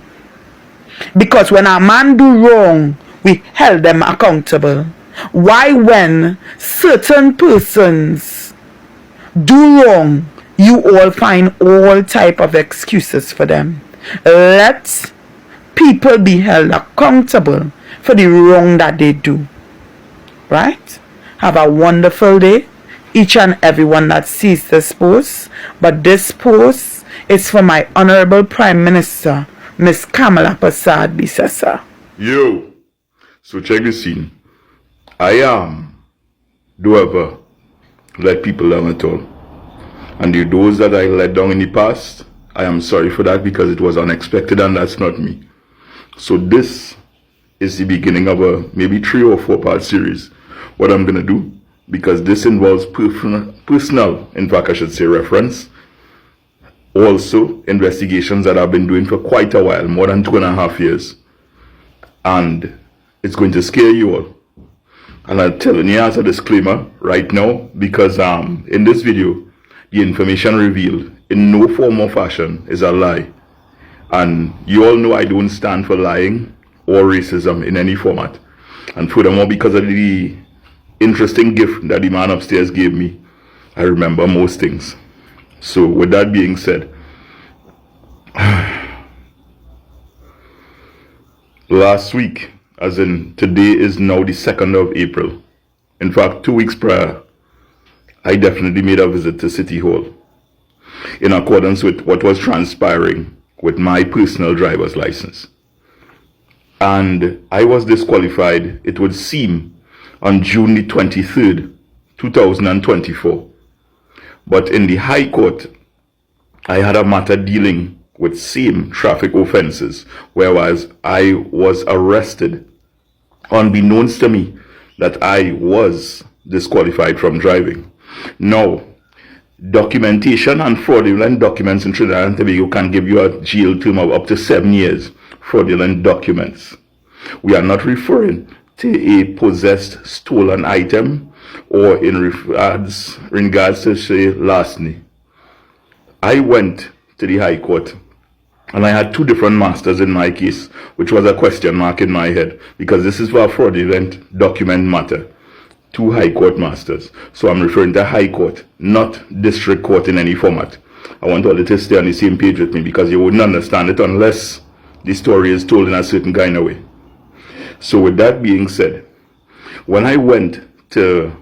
Because when a man do wrong, we held them accountable. Why when certain persons do wrong, you all find all type of excuses for them? Let people be held accountable for the wrong that they do. Right? Have a wonderful day, each and everyone that sees this post. But this post is for my Honorable Prime Minister, Miss Kamala Persad Bissessa. Yo, so check this scene. I do ever let people down at all. And those that I let down in the past, I am sorry for that because it was unexpected and that's not me. So this is the beginning of a maybe 3 or 4 part series. What I'm going to do, because this involves personal, in fact I should say reference, also investigations that I've been doing for quite a while, more than 2.5 years. And it's going to scare you all. And I'm telling you as a disclaimer right now, because in this video, the information revealed in no form or fashion is a lie. And you all know I don't stand for lying or racism in any format. And furthermore, because of the interesting gift that the man upstairs gave me, I remember most things. So with that being said, last week, as in today is now the 2nd of April. In fact, 2 weeks prior, I definitely made a visit to City Hall in accordance with what was transpiring with my personal driver's license. And I was disqualified, it would seem, on June the 23rd, 2024. But in the High Court, I had a matter dealing with same traffic offenses, whereas I was arrested unbeknownst to me that I was disqualified from driving. Now, documentation and fraudulent documents in Trinidad and Tobago can give you a jail term of up to 7 years. Fraudulent documents. We are not referring to a possessed stolen item or in regards to say larceny. I went to the High Court and I had 2 different masters in my case, which was a question mark in my head because this is for a fraudulent document matter. 2 High Court masters. So I'm referring to High Court, not District Court in any format. I want all of you to stay on the same page with me because you wouldn't understand it unless the story is told in a certain kind of way. So with that being said, when I went to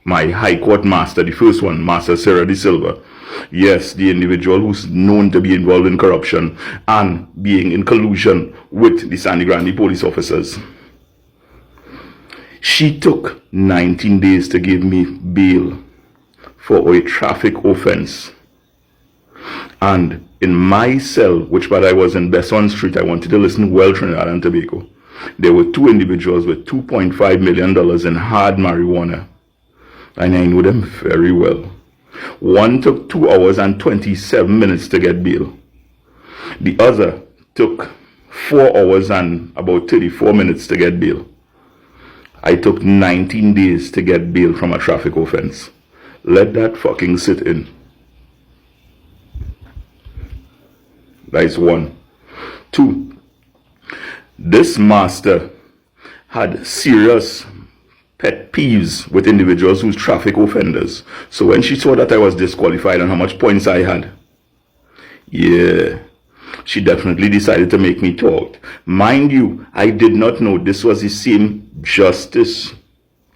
my High Court master, the first one, Master Sarah De Silva, yes, the individual who's known to be involved in corruption and being in collusion with the Sandy Grande police officers, she took 19 days to give me bail for a traffic offense. And in my cell, which part I was in Besson Street, I wanted to listen well, Trinidad and Tobago, there were two individuals with $2.5 million in hard marijuana. And I knew them very well. One took 2 hours and 27 minutes to get bail. The other took 4 hours and about 34 minutes to get bail. I took 19 days to get bail from a traffic offense. Let that fucking sit in. That's one. Two, this master had serious pet peeves with individuals who's traffic offenders. So when she saw that I was disqualified and how much points I had, yeah, she definitely decided to make me talk. Mind you, I did not know this was the same justice,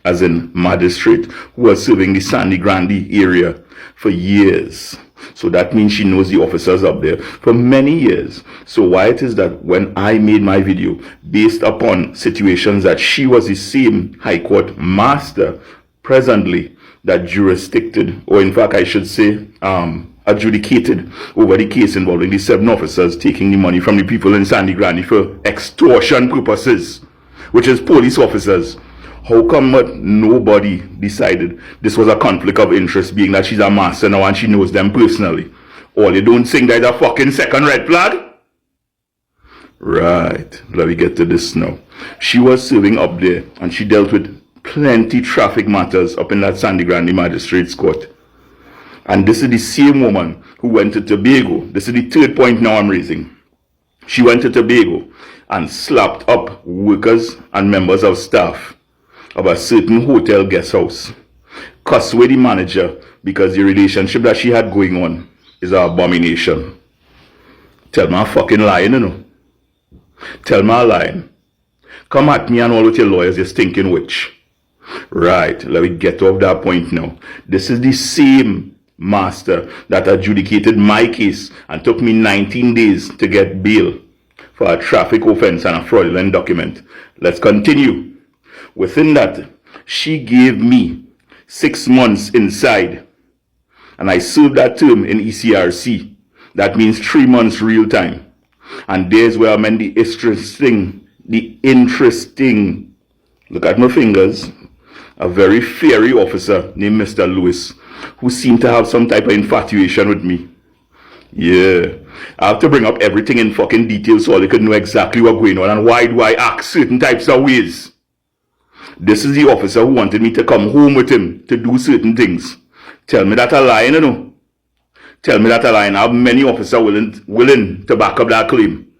as in magistrate, who was serving the Sandy Grande area for years. So that means she knows the officers up there for many years. So why it is that when I made my video based upon situations that she was the same High Court master presently that jurisdicted, or in fact I should say adjudicated over the case involving the 7 officers taking the money from the people in Sandy Grande for extortion purposes, which is police officers. How come nobody decided this was a conflict of interest, being that she's a master now and she knows them personally? All you don't think there's a fucking second red flag? Right, let me get to this now. She was serving up there and she dealt with plenty traffic matters up in that Sandy Grande Magistrates Court. And this is the same woman who went to Tobago. This is the third point now I'm raising. She went to Tobago and slapped up workers and members of staff of a certain hotel guest house. Cussed with the manager because the relationship that she had going on is an abomination. Tell me I'm fucking lying, you know. Tell me I'm lying. Come at me and all with your lawyers, you stinking witch. Right, let me get off that point now. This is the same master that adjudicated my case and took me 19 days to get bail for a traffic offense and a fraudulent document. Let's continue. Within that, she gave me 6 months inside, and I served that term in ECRC. That means 3 months real time. And there's where I meant the interesting, look at my fingers, a very fiery officer named Mr. Lewis, who seemed to have some type of infatuation with me. Yeah, I have to bring up everything in fucking detail so they could know exactly what's going on and why do I act certain types of ways. This is the officer who wanted me to come home with him to do certain things. Tell me that a lie, you know. Tell me that a lie. I have many officers willing to back up that claim.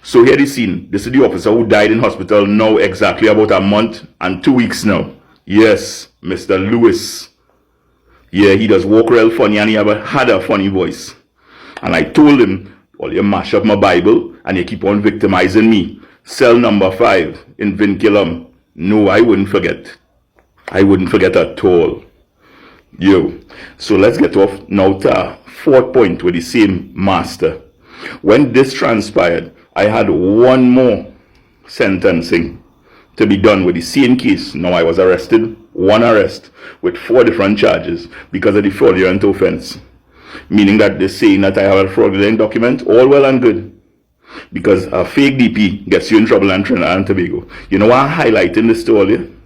So here the scene. This is the officer who died in hospital now exactly about a month and 2 weeks now. Yes, Mr. Lewis. Yeah, he does walk real funny and he had a funny voice. And I told him, well, you mash up my Bible and you keep on victimizing me. Cell number 5 in Vinculum. No, I wouldn't forget. I wouldn't forget at all. Yo, so let's get off now to 4th point with the same master. When this transpired, I had one more sentencing to be done with the same case. Now I was arrested, 1 arrest with 4 different charges because of the fraudulent offense. Meaning that they're saying that I have a fraudulent document, all well and good. Because a fake DP gets you in trouble in Trinidad and Tobago. You know why I'm highlighting this to all you?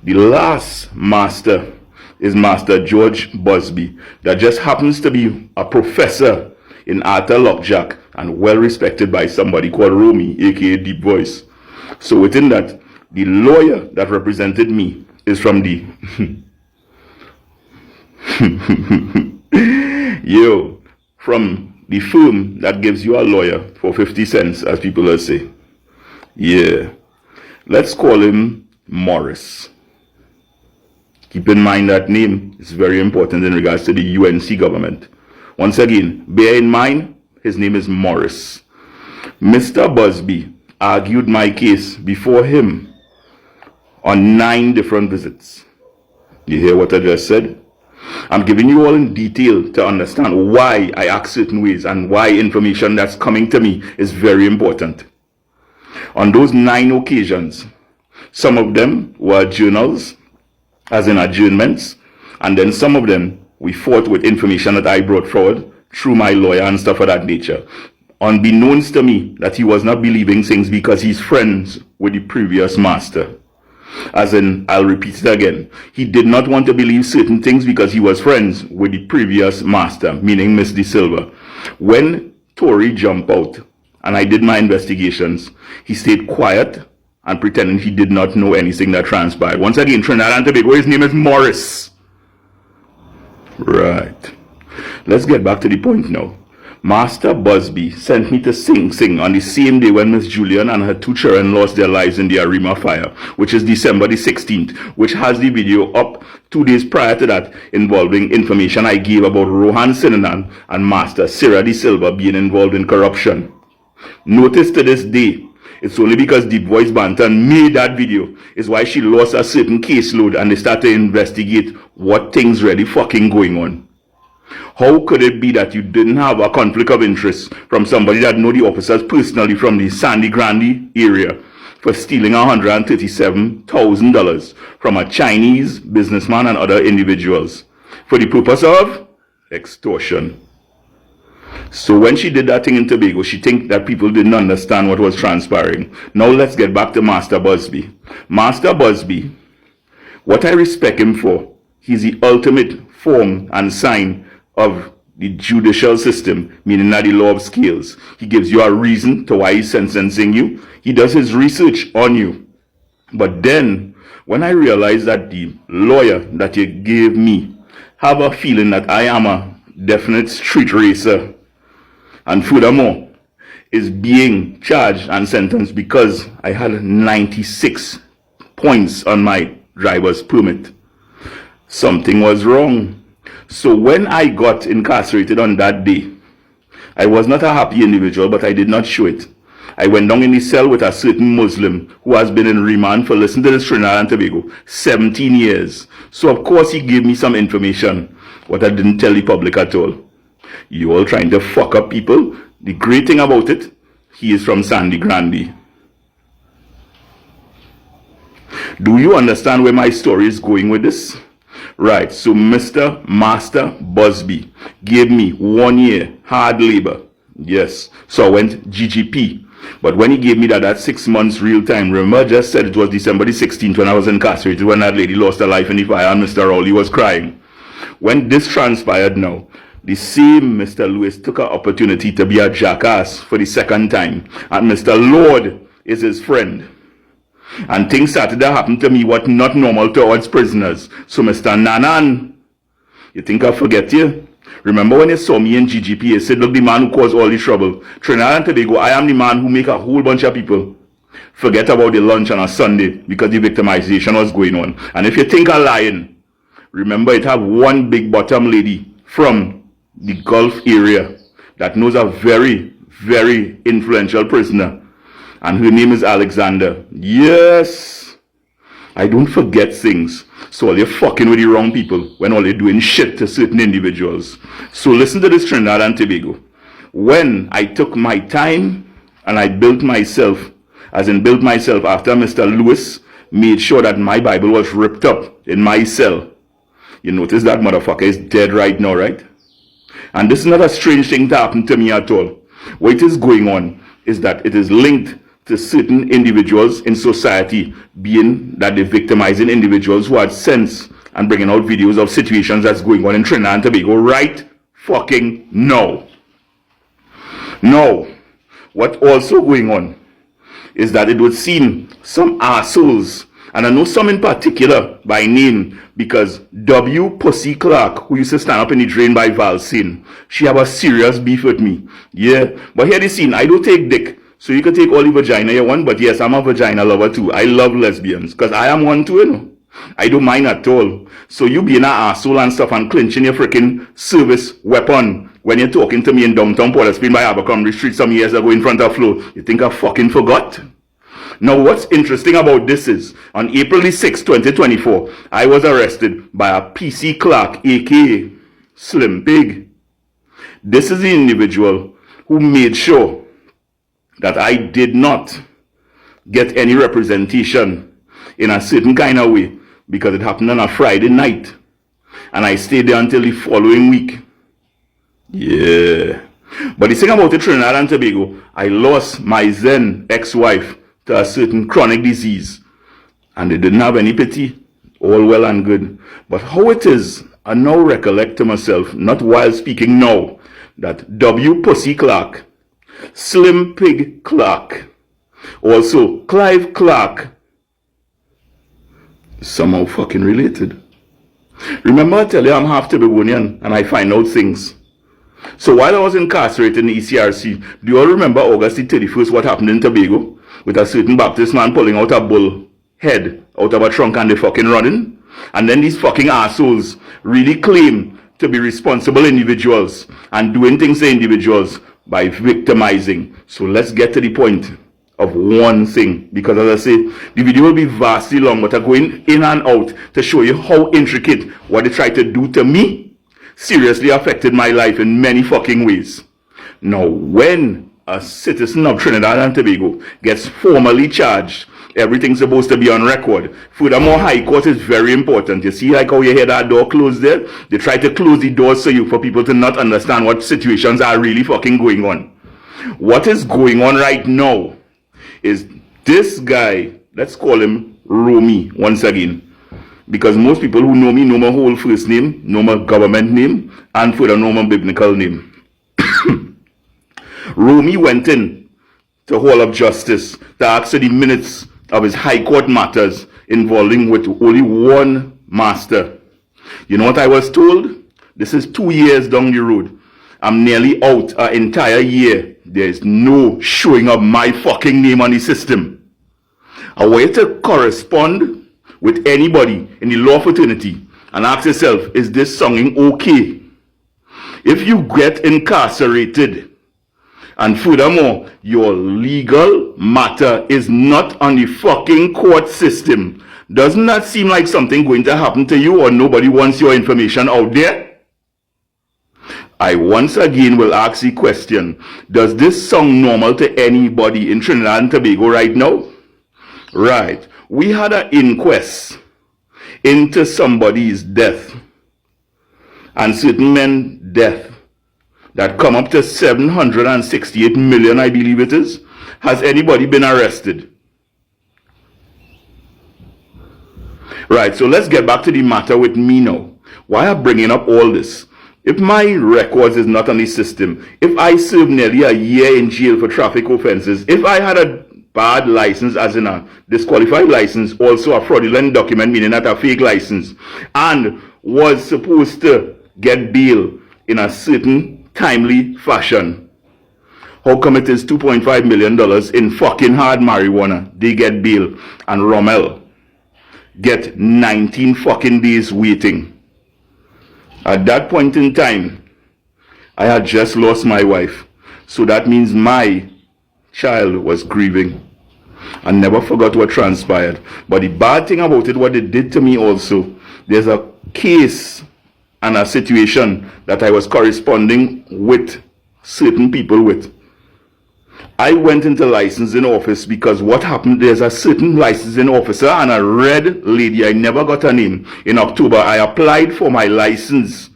The last master is Master George Busby, that just happens to be a professor in Arthur Lockjack and well respected by somebody called Romy, aka Deep Voice. So within that, the lawyer that represented me is from the from the firm that gives you a lawyer for 50 cents, as people will say. Yeah. Let's call him Morris. Keep in mind that name is very important in regards to the UNC government. Once again, bear in mind, his name is Morris. Mr. Busby argued my case before him on 9 different visits. You hear what I just said? I'm giving you all in detail to understand why I act certain ways and why information that's coming to me is very important. On those 9 occasions, some of them were journals, as in adjournments, and then some of them we fought with information that I brought forward through my lawyer and stuff of that nature. Unbeknownst to me that he was not believing things because he's friends with the previous master. As in, I'll repeat it again. He did not want to believe certain things because he was friends with the previous master, meaning Miss De Silva. When Tory jumped out and I did my investigations, he stayed quiet and pretending he did not know anything that transpired. Once again, Trinidad and Tobago, his name is Morris. Right. Let's get back to the point now. Master Busby sent me to Sing Sing on the same day when Miss Julian and her 2 children lost their lives in the Arima fire, which is December the 16th, which has the video up 2 days prior to that involving information I gave about Rohan Sinanan and Master Sarah De Silva being involved in corruption. Notice to this day, it's only because Deep Voice Banton made that video is why she lost a certain caseload and they started to investigate what things really fucking going on. How could it be that you didn't have a conflict of interest from somebody that know the officers personally from the Sandy Grande area for stealing $137,000 from a Chinese businessman and other individuals for the purpose of extortion? So when she did that thing in Tobago, she think that people didn't understand what was transpiring. Now let's get back to Master Busby. Master Busby, what I respect him for, he's the ultimate form and sign of the judicial system, meaning that the law of scales. He gives you a reason to why he's sentencing you. He does his research on you. But then, when I realized that the lawyer that you gave me have a feeling that I am a definite street racer, and furthermore, is being charged and sentenced because I had 96 points on my driver's permit, something was wrong. So when I got incarcerated on that day, I was not a happy individual, but I did not show it. I went down in the cell with a certain Muslim who has been in remand for, listen to this, Trinidad and Tobago, 17 years. So of course he gave me some information, what I didn't tell the public at all. You all trying to fuck up people. The great thing about it, he is from Sandy Grande. Do you understand where my story is going with this? Right, so Mr. Master Busby gave me 1 year hard labor. Yes, so I went GGP. But when he gave me that 6 months real time, remember I just said it was December the 16th when I was incarcerated, when that lady lost her life in the fire and Mr. Rowley was crying. When this transpired now, the same Mr. Lewis took an opportunity to be a jackass for the second time. And Mr. Lord is his friend. And things started to happen to me what not normal towards prisoners. So Mr. Nanan, you think I forget you? Remember when you saw me in GGP, you said, look, the man who caused all the trouble. Trinidad and Tobago, I am the man who make a whole bunch of people forget about the lunch on a Sunday because the victimization was going on. And if you think I'm lying, remember it have one big bottom lady from the Gulf area that knows a very, very influential prisoner. And her name is Alexander. Yes, I don't forget things. So all you're fucking with the wrong people when all you're doing shit to certain individuals. So listen to this, Trinidad and Tobago. When I took my time and I built myself, as in built myself after Mr. Lewis made sure that my Bible was ripped up in my cell. You notice that motherfucker is dead right now, right? And this is not a strange thing to happen to me at all. What is going on is that it is linked to certain individuals in society, being that they're victimizing individuals who had sense and bringing out videos of situations that's going on in Trinidad and Tobago right fucking now. Now, what also going on is that it would seem some assholes, and I know some in particular by name, because W. Pussy Clark, who used to stand up in the drain by Valsin, she have a serious beef with me. Yeah, but here the scene, I don't take dick. So you can take all the vagina you want, but yes, I'm a vagina lover too. I love lesbians, because I am one too, you know. I don't mind at all. So you being an asshole and stuff and clenching your freaking service weapon when you're talking to me in downtown Port of Spain by Abercrombie Street some years ago in front of Flo, you think I fucking forgot? Now, what's interesting about this is, on April the 6th, 2024, I was arrested by a PC clerk, aka Slim Pig. This is the individual who made sure that I did not get any representation in a certain kind of way, because it happened on a Friday night, and I stayed there until the following week. Yeah. But the thing about the Trinidad and Tobago, I lost my then ex-wife to a certain chronic disease, and they didn't have any pity. All well and good. But how it is, I now recollect to myself, not while speaking now, that W. Pussy Clark, Slim Pig Clark, also Clive Clark, somehow fucking related. Remember I tell you I'm half Tobagonian and I find out things. So while I was incarcerated in the ECRC, do you all remember August the 31st what happened in Tobago? With a certain Baptist man pulling out a bull head out of a trunk and they fucking running? And then these fucking assholes really claim to be responsible individuals and doing things to individuals by victimizing. So let's get to the point of one thing, because as I say, the video will be vastly long, but I'm going in and out to show you how intricate what they tried to do to me seriously affected my life in many fucking ways. Now, when a citizen of Trinidad and Tobago gets formally charged, everything's supposed to be on record. Furthermore, High Court is very important. You see like how you hear that door closed there? They try to close the doors for people to not understand what situations are really fucking going on. What is going on right now is this guy, let's call him Romy once again, because most people who know me know my whole first name, know my government name, and further know my biblical name. Romy went in to Hall of Justice to ask for the minutes of his High Court matters involving with only one master. You know what I was told? This is 2 years down the road. I'm nearly out an entire year. There is no showing of my fucking name on the system. A way to correspond with anybody in the law fraternity and ask yourself, is this songing okay? If you get incarcerated and furthermore your legal matter is not on the fucking court system, doesn't that seem like something going to happen to you, or nobody wants your information out there? I once again will ask the question, does this sound normal to anybody in Trinidad and Tobago right now? Right. We had an inquest into somebody's death and certain men's death that come up to 768 million, I believe it is. Has anybody been arrested? Right, so let's get back to the matter with me now. Why am I bringing up all this? If my records is not on the system, if I served nearly a year in jail for traffic offenses, if I had a bad license, as in a disqualified license, also a fraudulent document, meaning that a fake license, and was supposed to get bail in a certain timely fashion, how come it is $2.5 million in fucking hard marijuana? They get bail, and Rommel get 19 fucking days waiting. At that point in time, I had just lost my wife. So that means my child was grieving. I never forgot what transpired. But the bad thing about it, what they did to me also, there's a case and a situation that I was corresponding with certain people with. I went into licensing office because what happened, there's a certain licensing officer and a red lady, I never got her name. In October, I applied for my license,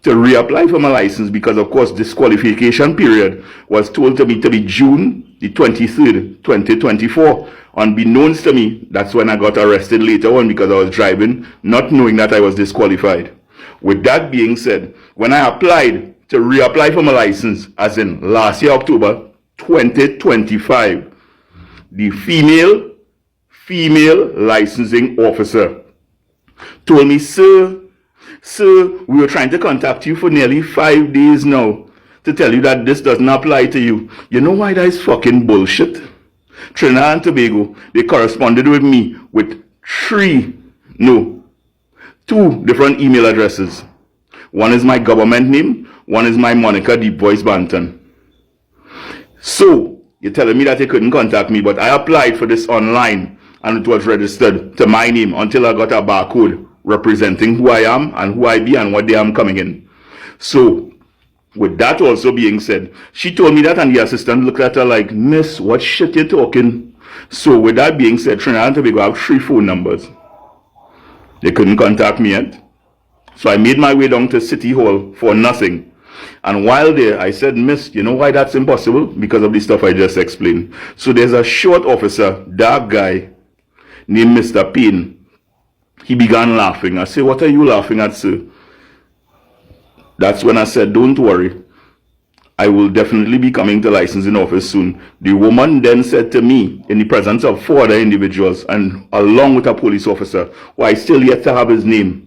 to reapply for my license, because of course disqualification period was told to me to be June the 23rd, 2024. Unbeknownst to me, that's when I got arrested later on, because I was driving, not knowing that I was disqualified. With that being said, when I applied to reapply for my license, as in last year, October 2025, the female licensing officer told me, sir, we were trying to contact you for nearly 5 days now to tell you that this doesn't apply to you. You know why that is fucking bullshit? Trinidad and Tobago, they corresponded with me with two different email addresses. One is my government name, one is my Monica Deep Voice Banton. So, You're telling me that you couldn't contact me, but I applied for this online and it was registered to my name until I got a barcode representing who I am and who I be and what day I'm coming in. So, with that also being said, she told me that and the assistant looked at her like, "Miss, what shit you talking?" So, with that being said, Trinidad and Tobago have 3 phone numbers. They couldn't contact me yet. So I made my way down to City Hall for nothing. And while there, I said, "Miss, you know why that's impossible? Because of the stuff I just explained." So there's a short officer, dark guy, named Mr. Payne. He began laughing. I said, "What are you laughing at, sir?" That's when I said, "Don't worry. I will definitely be coming to licensing office soon." The woman then said to me, in the presence of 4 other individuals, and along with a police officer, who I still yet to have his name,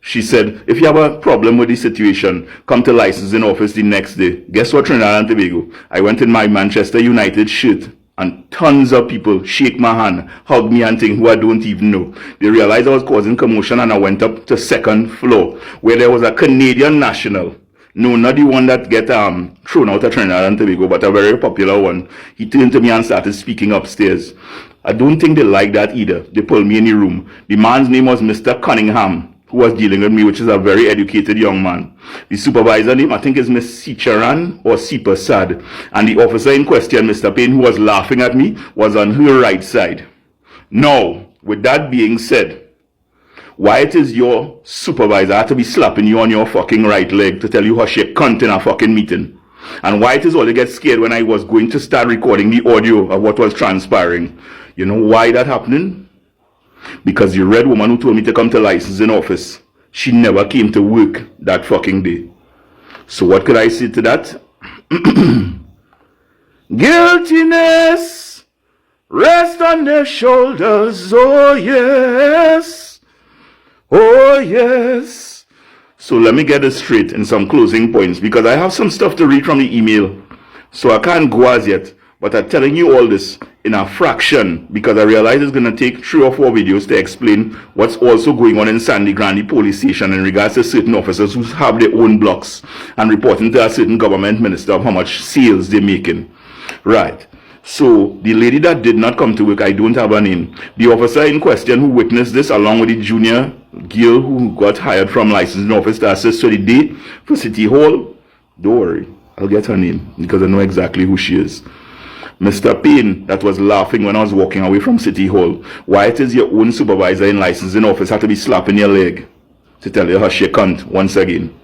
she said, "If you have a problem with the situation, come to licensing office the next day." Guess what, Trinidad and Tobago? I went in my Manchester United shirt and tons of people shake my hand, hug me and things who I don't even know. They realized I was causing commotion and I went up to 2nd floor where there was a Canadian national. No, not the one that get thrown out of Trinidad and Tobago, but a very popular one. He turned to me and started speaking upstairs. I don't think they liked that either. They pulled me in the room. The man's name was Mr. Cunningham, who was dealing with me, which is a very educated young man. The supervisor name, I think, is Miss Sicharan or Sipasad. And the officer in question, Mr. Payne, who was laughing at me, was on her right side. Now, with that being said, why it is your supervisor had to be slapping you on your fucking right leg to tell you hush your cunt in a fucking meeting? And why it is all you get scared when I was going to start recording the audio of what was transpiring? You know why that happening? Because the red woman who told me to come to licensing office, she never came to work that fucking day. So what could I say to that? Guiltiness rest on their shoulders, oh yes, oh yes. So let me get this straight in some closing points, because I have some stuff to read from the email, so I can't go as yet. But I'm telling you all this in a fraction because I realize it's going to take 3 or 4 videos to explain what's also going on in Sandy Grande police station in regards to certain officers who have their own blocks and reporting to a certain government minister of how much sales they're making. Right. So the lady that did not come to work, I don't have her name. The officer in question who witnessed this, along with the junior girl who got hired from licensing office to assist to the day for City Hall, don't worry, I'll get her name because I know exactly who she is. Mr. Payne, that was laughing when I was walking away from City Hall. Why it is your own supervisor in licensing office had to be slapping your leg to tell you hush your cunt once again.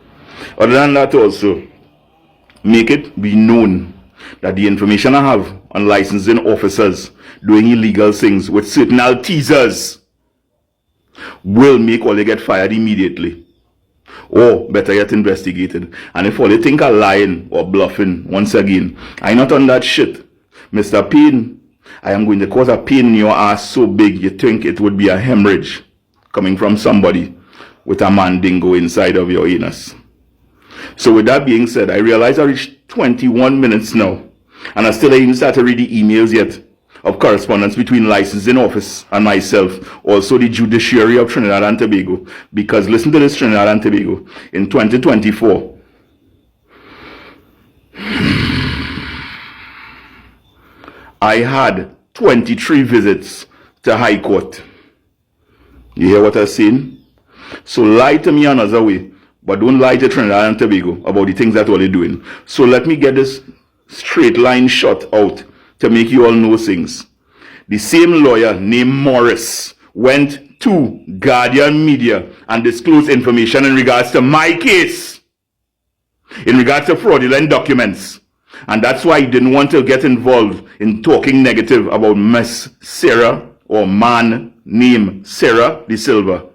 Other than that also, make it be known that the information I have on licensing officers doing illegal things with certain Altezers will make all they get fired immediately. Or better yet, investigated. And if all they think are lying or bluffing, once again, I'm not on that shit. Mr. Payne, I am going to cause a pain in your ass so big you think it would be a hemorrhage coming from somebody with a mandingo inside of your anus. So with that being said, I realize I reached 21 minutes now, and I still haven't started to read the emails yet of correspondence between licensing office and myself, also the judiciary of Trinidad and Tobago. Because listen to this, Trinidad and Tobago, in 2024, I had 23 visits to High Court. You hear what I'm saying? So lie to me another way, but don't lie to Trinidad and Tobago about the things that all they're doing. So let me get this straight line shot out to make you all know things. The same lawyer named Morris went to Guardian Media and disclosed information in regards to my case, in regards to fraudulent documents. And that's why he didn't want to get involved in talking negative about Miss Sarah or man named Sarah De Silva.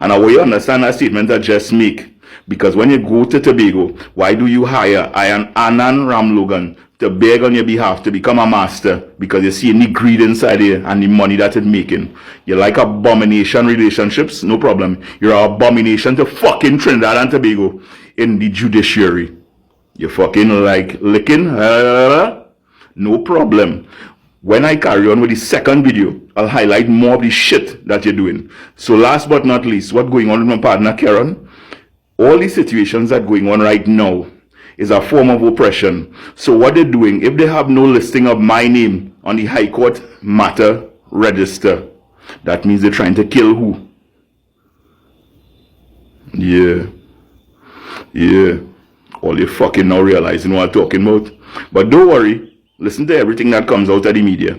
And I want you to understand that statement I just make. Because when you go to Tobago, why do you hire Anand Ramlogan to beg on your behalf to become a master? Because you see the greed inside here and the money that it's making. You like abomination relationships? No problem. You're an abomination to fucking Trinidad and Tobago in the judiciary. You fucking like licking? No problem. When I carry on with the second video, I'll highlight more of the shit that you're doing. So last but not least, what's going on with my partner Karen? All these situations that are going on right now is a form of oppression. So what they're doing, if they have no listing of my name on the High Court matter register, that means they're trying to kill who? Yeah. All you fucking now realizing what I'm talking about. But don't worry, listen to everything that comes out of the media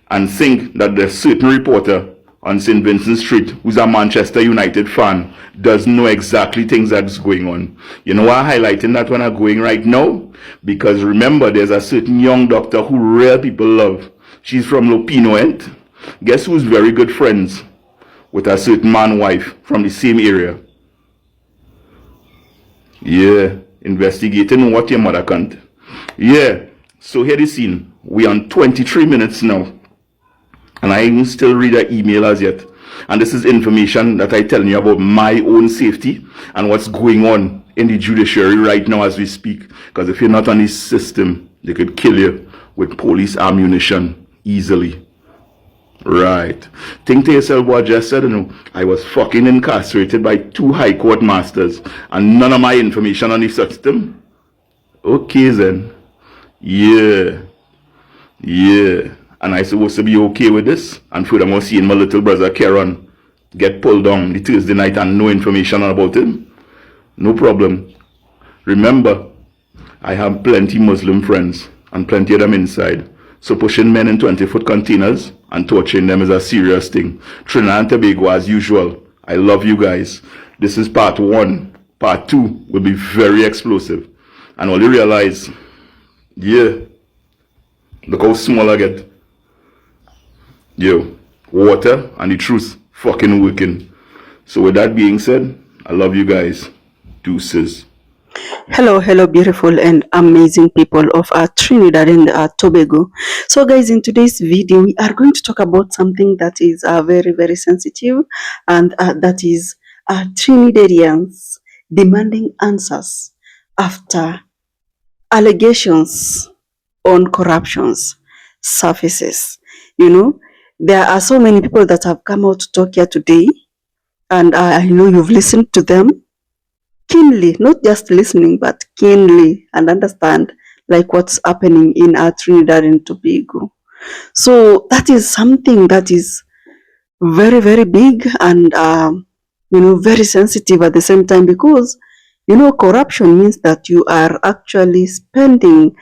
and think that the certain reporter on St. Vincent Street, who's a Manchester United fan, doesn't know exactly things that's going on. You know why I'm highlighting that one I'm going right now? Because remember, there's a certain young doctor who real people love. She's from Lupino, ain't? Guess who's very good friends with a certain man wife from the same area? Yeah, investigating what your mother can't. Yeah, so here the scene. We on 23 minutes now. And I even still read the email as yet. And this is information that I telling you about my own safety and what's going on in the judiciary right now as we speak. Because if you're not on this system, they could kill you with police ammunition easily. Right. Think to yourself what I just said, you know, I was fucking incarcerated by 2 high court masters and none of my information on the system. Okay then. Yeah. And I supposed to be okay with this. And furthermore, seeing my little brother Karen get pulled down the Thursday night and no information about him. No problem. Remember, I have plenty Muslim friends and plenty of them inside. So pushing men in 20-foot containers and torturing them is a serious thing. Trinidad and Tobago as usual. I love you guys. This is part 1. Part 2 will be very explosive. And all you realize, yeah, look how small I get. Yo, water and the truth fucking working. So with that being said, I love you guys. Deuces. Hello, beautiful and amazing people of Trinidad and Tobago. So guys, in today's video, we are going to talk about something that is very, very sensitive, and that is Trinidadians demanding answers after allegations on corruptions surfaces. You know, there are so many people that have come out to talk here today, and I know you've listened to them keenly, not just listening, but keenly, and understand like what's happening in Trinidad and Tobago. So that is something that is very, very big and you know, very sensitive at the same time, because you know, corruption means that you are actually spending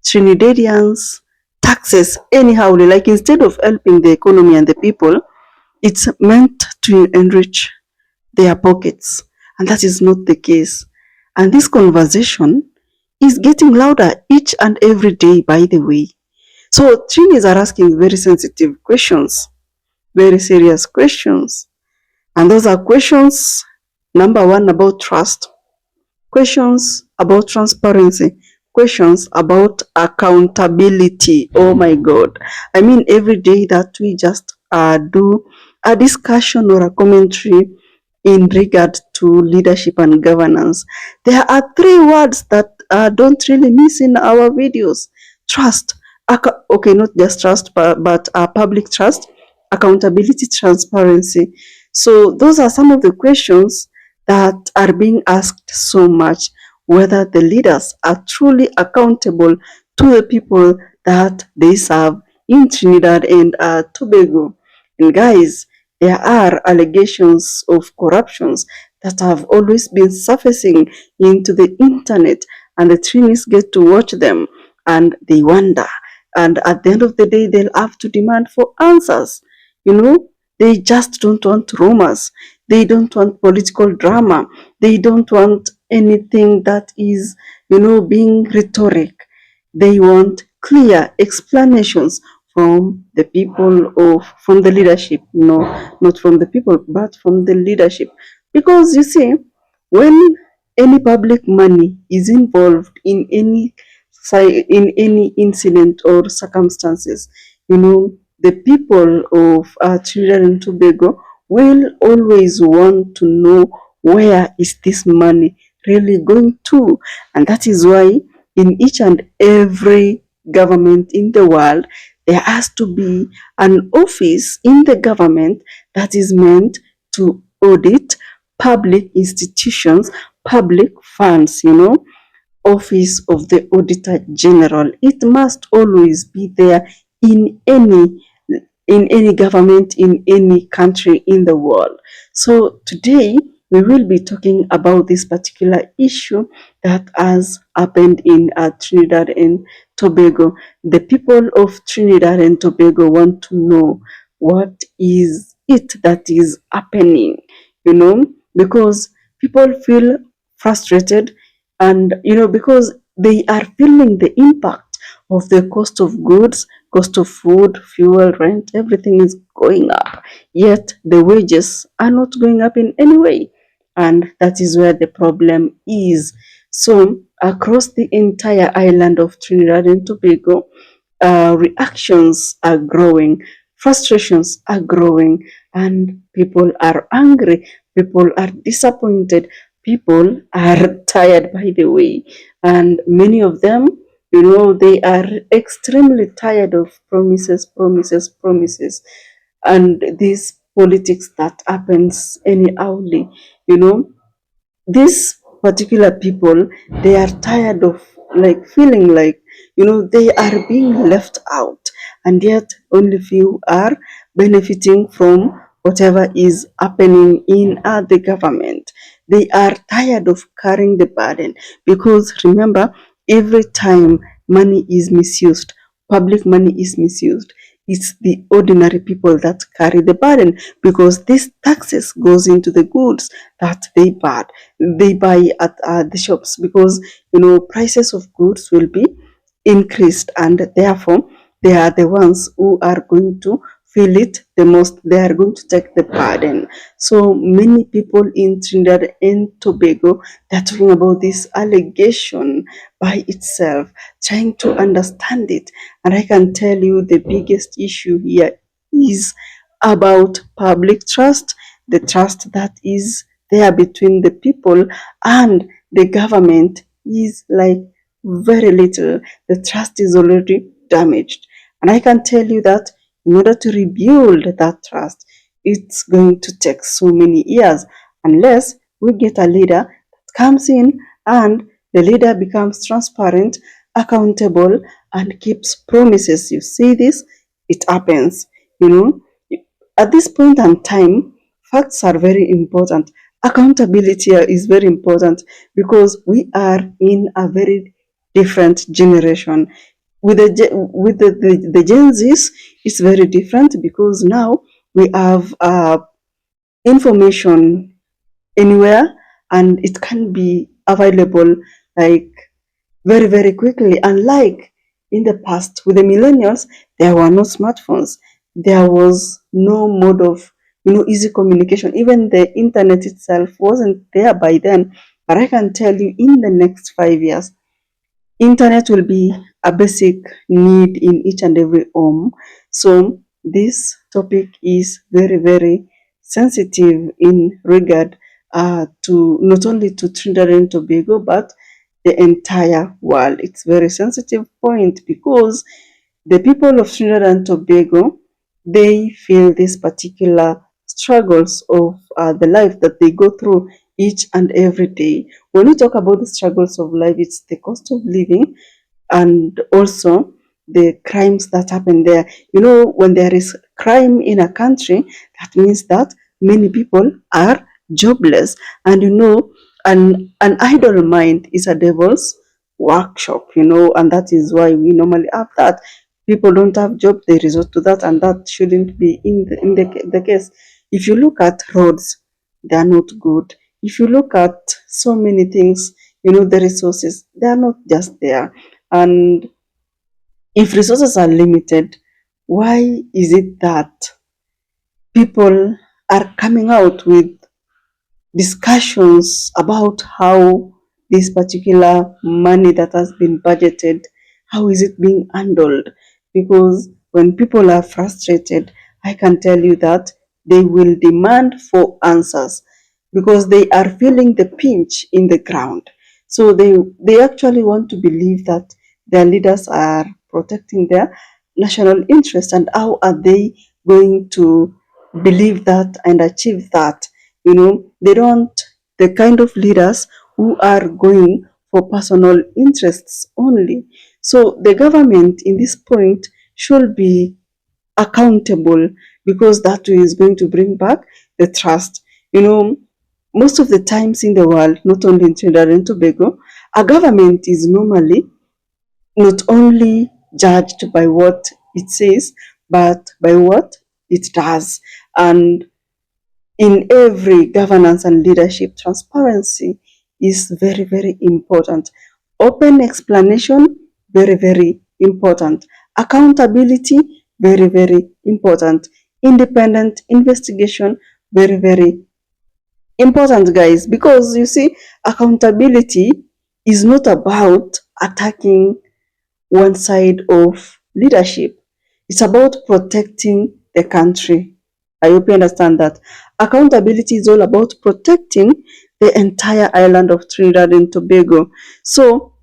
Trinidadians' taxes anyhow. Like, instead of helping the economy and the people, it's meant to enrich their pockets. And that is not the case. And this conversation is getting louder each and every day, by the way. So Trinis are asking very sensitive questions, very serious questions. And those are questions, number 1, about trust, questions about transparency, questions about accountability. Oh my God. I mean, every day that we just do a discussion or a commentary in regard to leadership and governance, there are 3 words that don't really miss in our videos. Trust. Okay, not just trust, but public trust, accountability, transparency. So those are some of the questions that are being asked so much, whether the leaders are truly accountable to the people that they serve in Trinidad and Tobago. And guys, there are allegations of corruptions that have always been surfacing into the internet, and the Trinis get to watch them and they wonder. And at the end of the day, they'll have to demand for answers. You know, they just don't want rumors. They don't want political drama. They don't want anything that is, you know, being rhetoric. They want clear explanations from the people, from the leadership. No, not from the people, but from the leadership. Because you see, when any public money is involved in any incident or circumstances, you know, the people of Trinidad and Tobago will always want to know, where is this money really going to? And that is why in each and every government in the world, there has to be an office in the government that is meant to audit public institutions, public funds, you know. office of the Auditor General. It must always be there in any government in any country in the world. So today we will be talking about this particular issue that has happened in Trinidad and Tobago. The people of Trinidad and Tobago want to know what is it that is happening, because people feel frustrated, and because they are feeling the impact of the cost of goods, cost of food, fuel, rent, everything is going up, yet the wages are not going up in any way, and that is where the problem is. So across the entire island of Trinidad and Tobago, reactions are growing, frustrations are growing, and people are angry, people are disappointed, people are tired, by the way, and many of them, they are extremely tired of promises, promises, promises, and this politics that happens anyhowly. These particular people, they are tired of feeling like they are being left out, and yet only few are benefiting from whatever is happening in the government. They are tired of carrying the burden, because remember, every time money is misused, public money is misused, it's the ordinary people that carry the burden, because these taxes goes into the goods that they buy at the shops, because prices of goods will be increased, and therefore they are the ones who are going to feel it the most. They are going to take the burden. So many people in Trinidad and Tobago, they're talking about this allegation by itself, trying to understand it. And I can tell you the biggest issue here is about public trust, the trust that is there between the people and the government is very little. The trust is already damaged. And I can tell you that in order to rebuild that trust, it's going to take so many years, unless we get a leader that comes in, and the leader becomes transparent, accountable, and keeps promises. You see this, it happens. At this point in time, facts are very important. Accountability is very important, because we are in a very different generation. With the Gen Zs, it's very different, because now we have information anywhere, and it can be available very, very quickly. Unlike in the past, with the millennials, there were no smartphones, there was no mode of easy communication. Even the internet itself wasn't there by then. But I can tell you, in the next 5 years, internet will be a basic need in each and every home. So this topic is very, very sensitive in regard to not only to Trinidad and Tobago, but the entire world. It's very sensitive point, because the people of Trinidad and Tobago, they feel these particular struggles of the life that they go through each and every day. When we talk about the struggles of life, it's the cost of living, and also the crimes that happen there. When there is crime in a country, that means that many people are jobless, and an idle mind is a devil's workshop, and that is why we normally have that. People don't have job, they resort to that, and that shouldn't be in the case. If you look at roads, they are not good. If you look at so many things, the resources, they are not just there. And if resources are limited, why is it that people are coming out with discussions about how this particular money that has been budgeted, how is it being handled? Because when people are frustrated, I can tell you that they will demand for answers, because they are feeling the pinch in the ground. So they actually want to believe that their leaders are protecting their national interest, and how are they going to believe that and achieve that? They don't, the kind of leaders who are going for personal interests only. So the government in this point should be accountable, because that way is going to bring back the trust. You know, most of the times in the world, not only in Trinidad and Tobago, a government is normally not only judged by what it says, but by what it does. And in every governance and leadership, transparency is very, very important. Open explanation, very, very important. Accountability, very, very important. Independent investigation, very, very important, guys, because you see, accountability is not about attacking one side of leadership. It's about protecting the country. I hope you understand that. Accountability is all about protecting the entire island of Trinidad and Tobago. So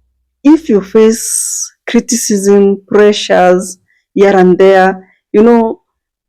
if you face criticism, pressures here and there, you know,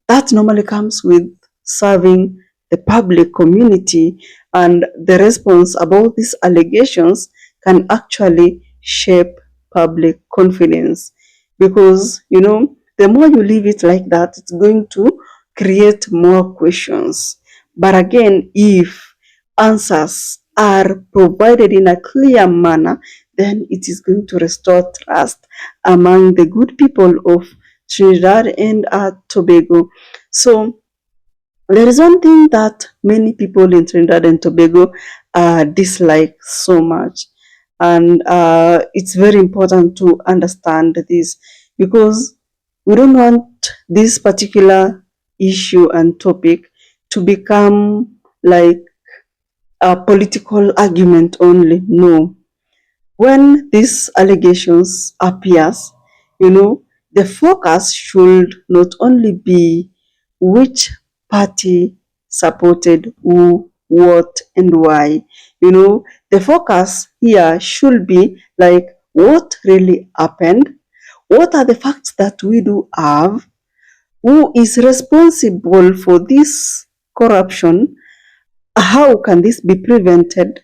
that normally comes with serving the public community, and the response about these allegations can actually shape public confidence, because you know, the more you leave it like that, it's going to create more questions. But again, if answers are provided in a clear manner, then it is going to restore trust among the good people of Trinidad and Tobago. So there is one thing that many people in Trinidad and Tobago dislike so much, and it's very important to understand this, because we don't want this particular issue and topic to become like a political argument only. No. When these allegations appears, you know, the focus should not only be which party supported who, what, and why. You know, the focus here should be like what really happened, what are the facts that we do have, who is responsible for this corruption, how can this be prevented.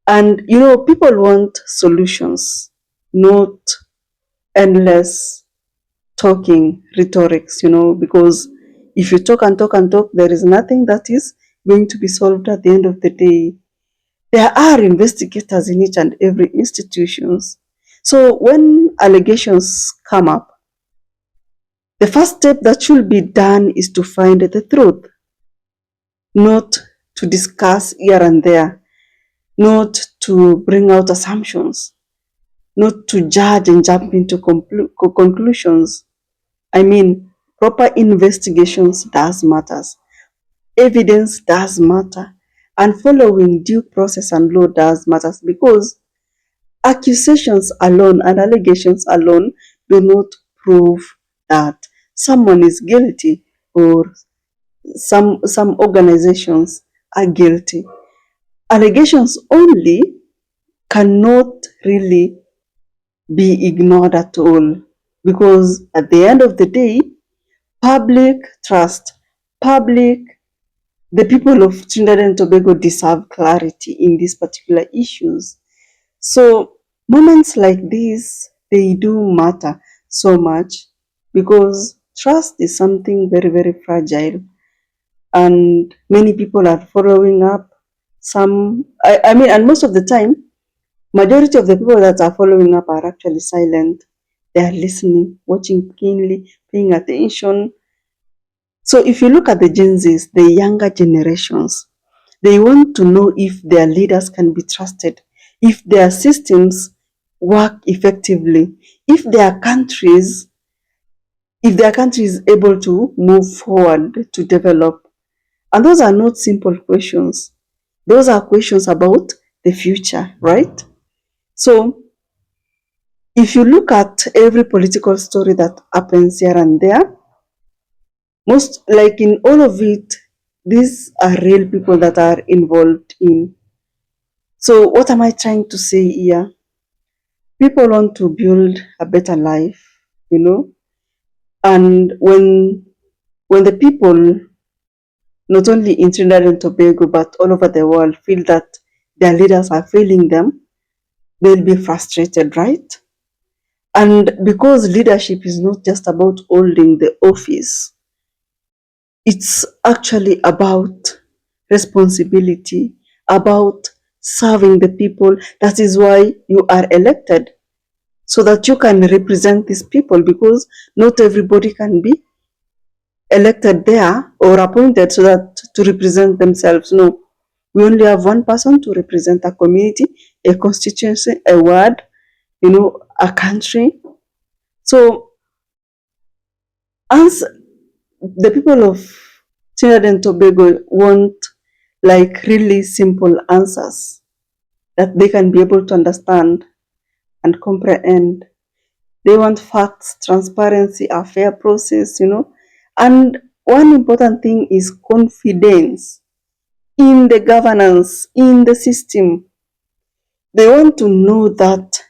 And you know, people want solutions, not endless talking rhetorics, you know, because if you talk and talk and talk, there is nothing that is going to be solved at the end of the day. There are investigators in each and every institutions. So when allegations come up, the first step that should be done is to find the truth, not to discuss here and there, not to bring out assumptions, not to judge and jump into conclusions. I mean, proper investigations does matters. Evidence does matter. And following due process and law does matters, because accusations alone and allegations alone do not prove that someone is guilty or some organizations are guilty. Allegations only cannot really be ignored at all, because at the end of the day, public trust, the people of Trinidad and Tobago deserve clarity in these particular issues. So moments like these, they do matter so much, because trust is something very, very fragile, and many people are following up. I mean, and most of the time, majority of the people that are following up are actually silent. They are listening, watching keenly, paying attention. So if you look at the Gen Zs, the younger generations, they want to know if their leaders can be trusted, if their systems work effectively, if their country is able to move forward to develop. And those are not simple questions. Those are questions about the future, right? So if you look at every political story that happens here and there, most, like in all of it, these are real people that are involved in. So what am I trying to say here? People want to build a better life, you know, and when the people, not only in Trinidad and Tobago but all over the world, feel that their leaders are failing them, they'll be frustrated, right? And because leadership is not just about holding the office, it's actually about responsibility, about serving the people. That is why you are elected, so that you can represent these people, because not everybody can be elected there or appointed so that to represent themselves. No, we only have one person to represent a community, a constituency, a ward, a country. So as the people of Trinidad and Tobago want like really simple answers that they can be able to understand and comprehend. They want facts, transparency, a fair process, And one important thing is confidence in the governance, in the system. They want to know that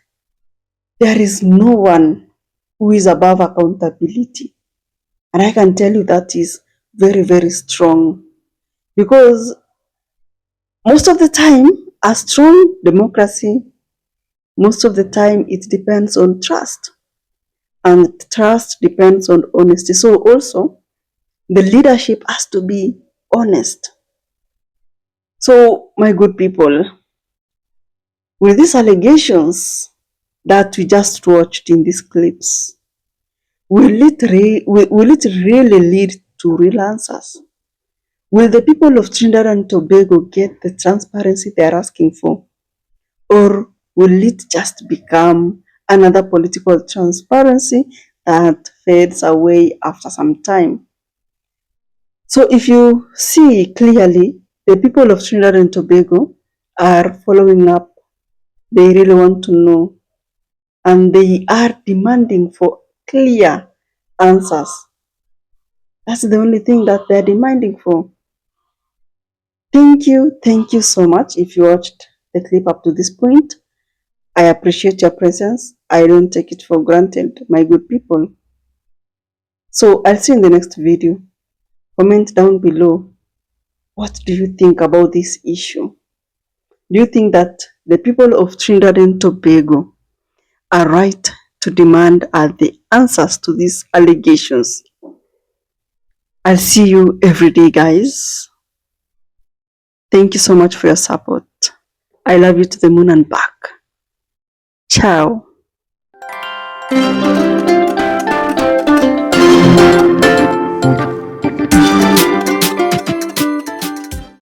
there is no one who is above accountability. And I can tell you that is very, very strong. Because most of the time, a strong democracy, most of the time it depends on trust. And trust depends on honesty. So also, the leadership has to be honest. So, my good people, with these allegations that we just watched in these clips, will it really lead to real answers? Will the people of Trinidad and Tobago get the transparency they are asking for? Or will it just become another political transparency that fades away after some time? So if you see clearly, the people of Trinidad and Tobago are following up. They really want to know, and they are demanding for clear answers. That's the only thing that they're demanding for. Thank you so much if you watched the clip up to this point. I appreciate your presence. I don't take it for granted, my good people. So I'll see you in the next video. Comment down below. What do you think about this issue? Do you think that the people of Trinidad and Tobago are right to demand the answers to these allegations? I'll see you every day, guys. Thank you so much for your support. I love you to the moon and back. Ciao.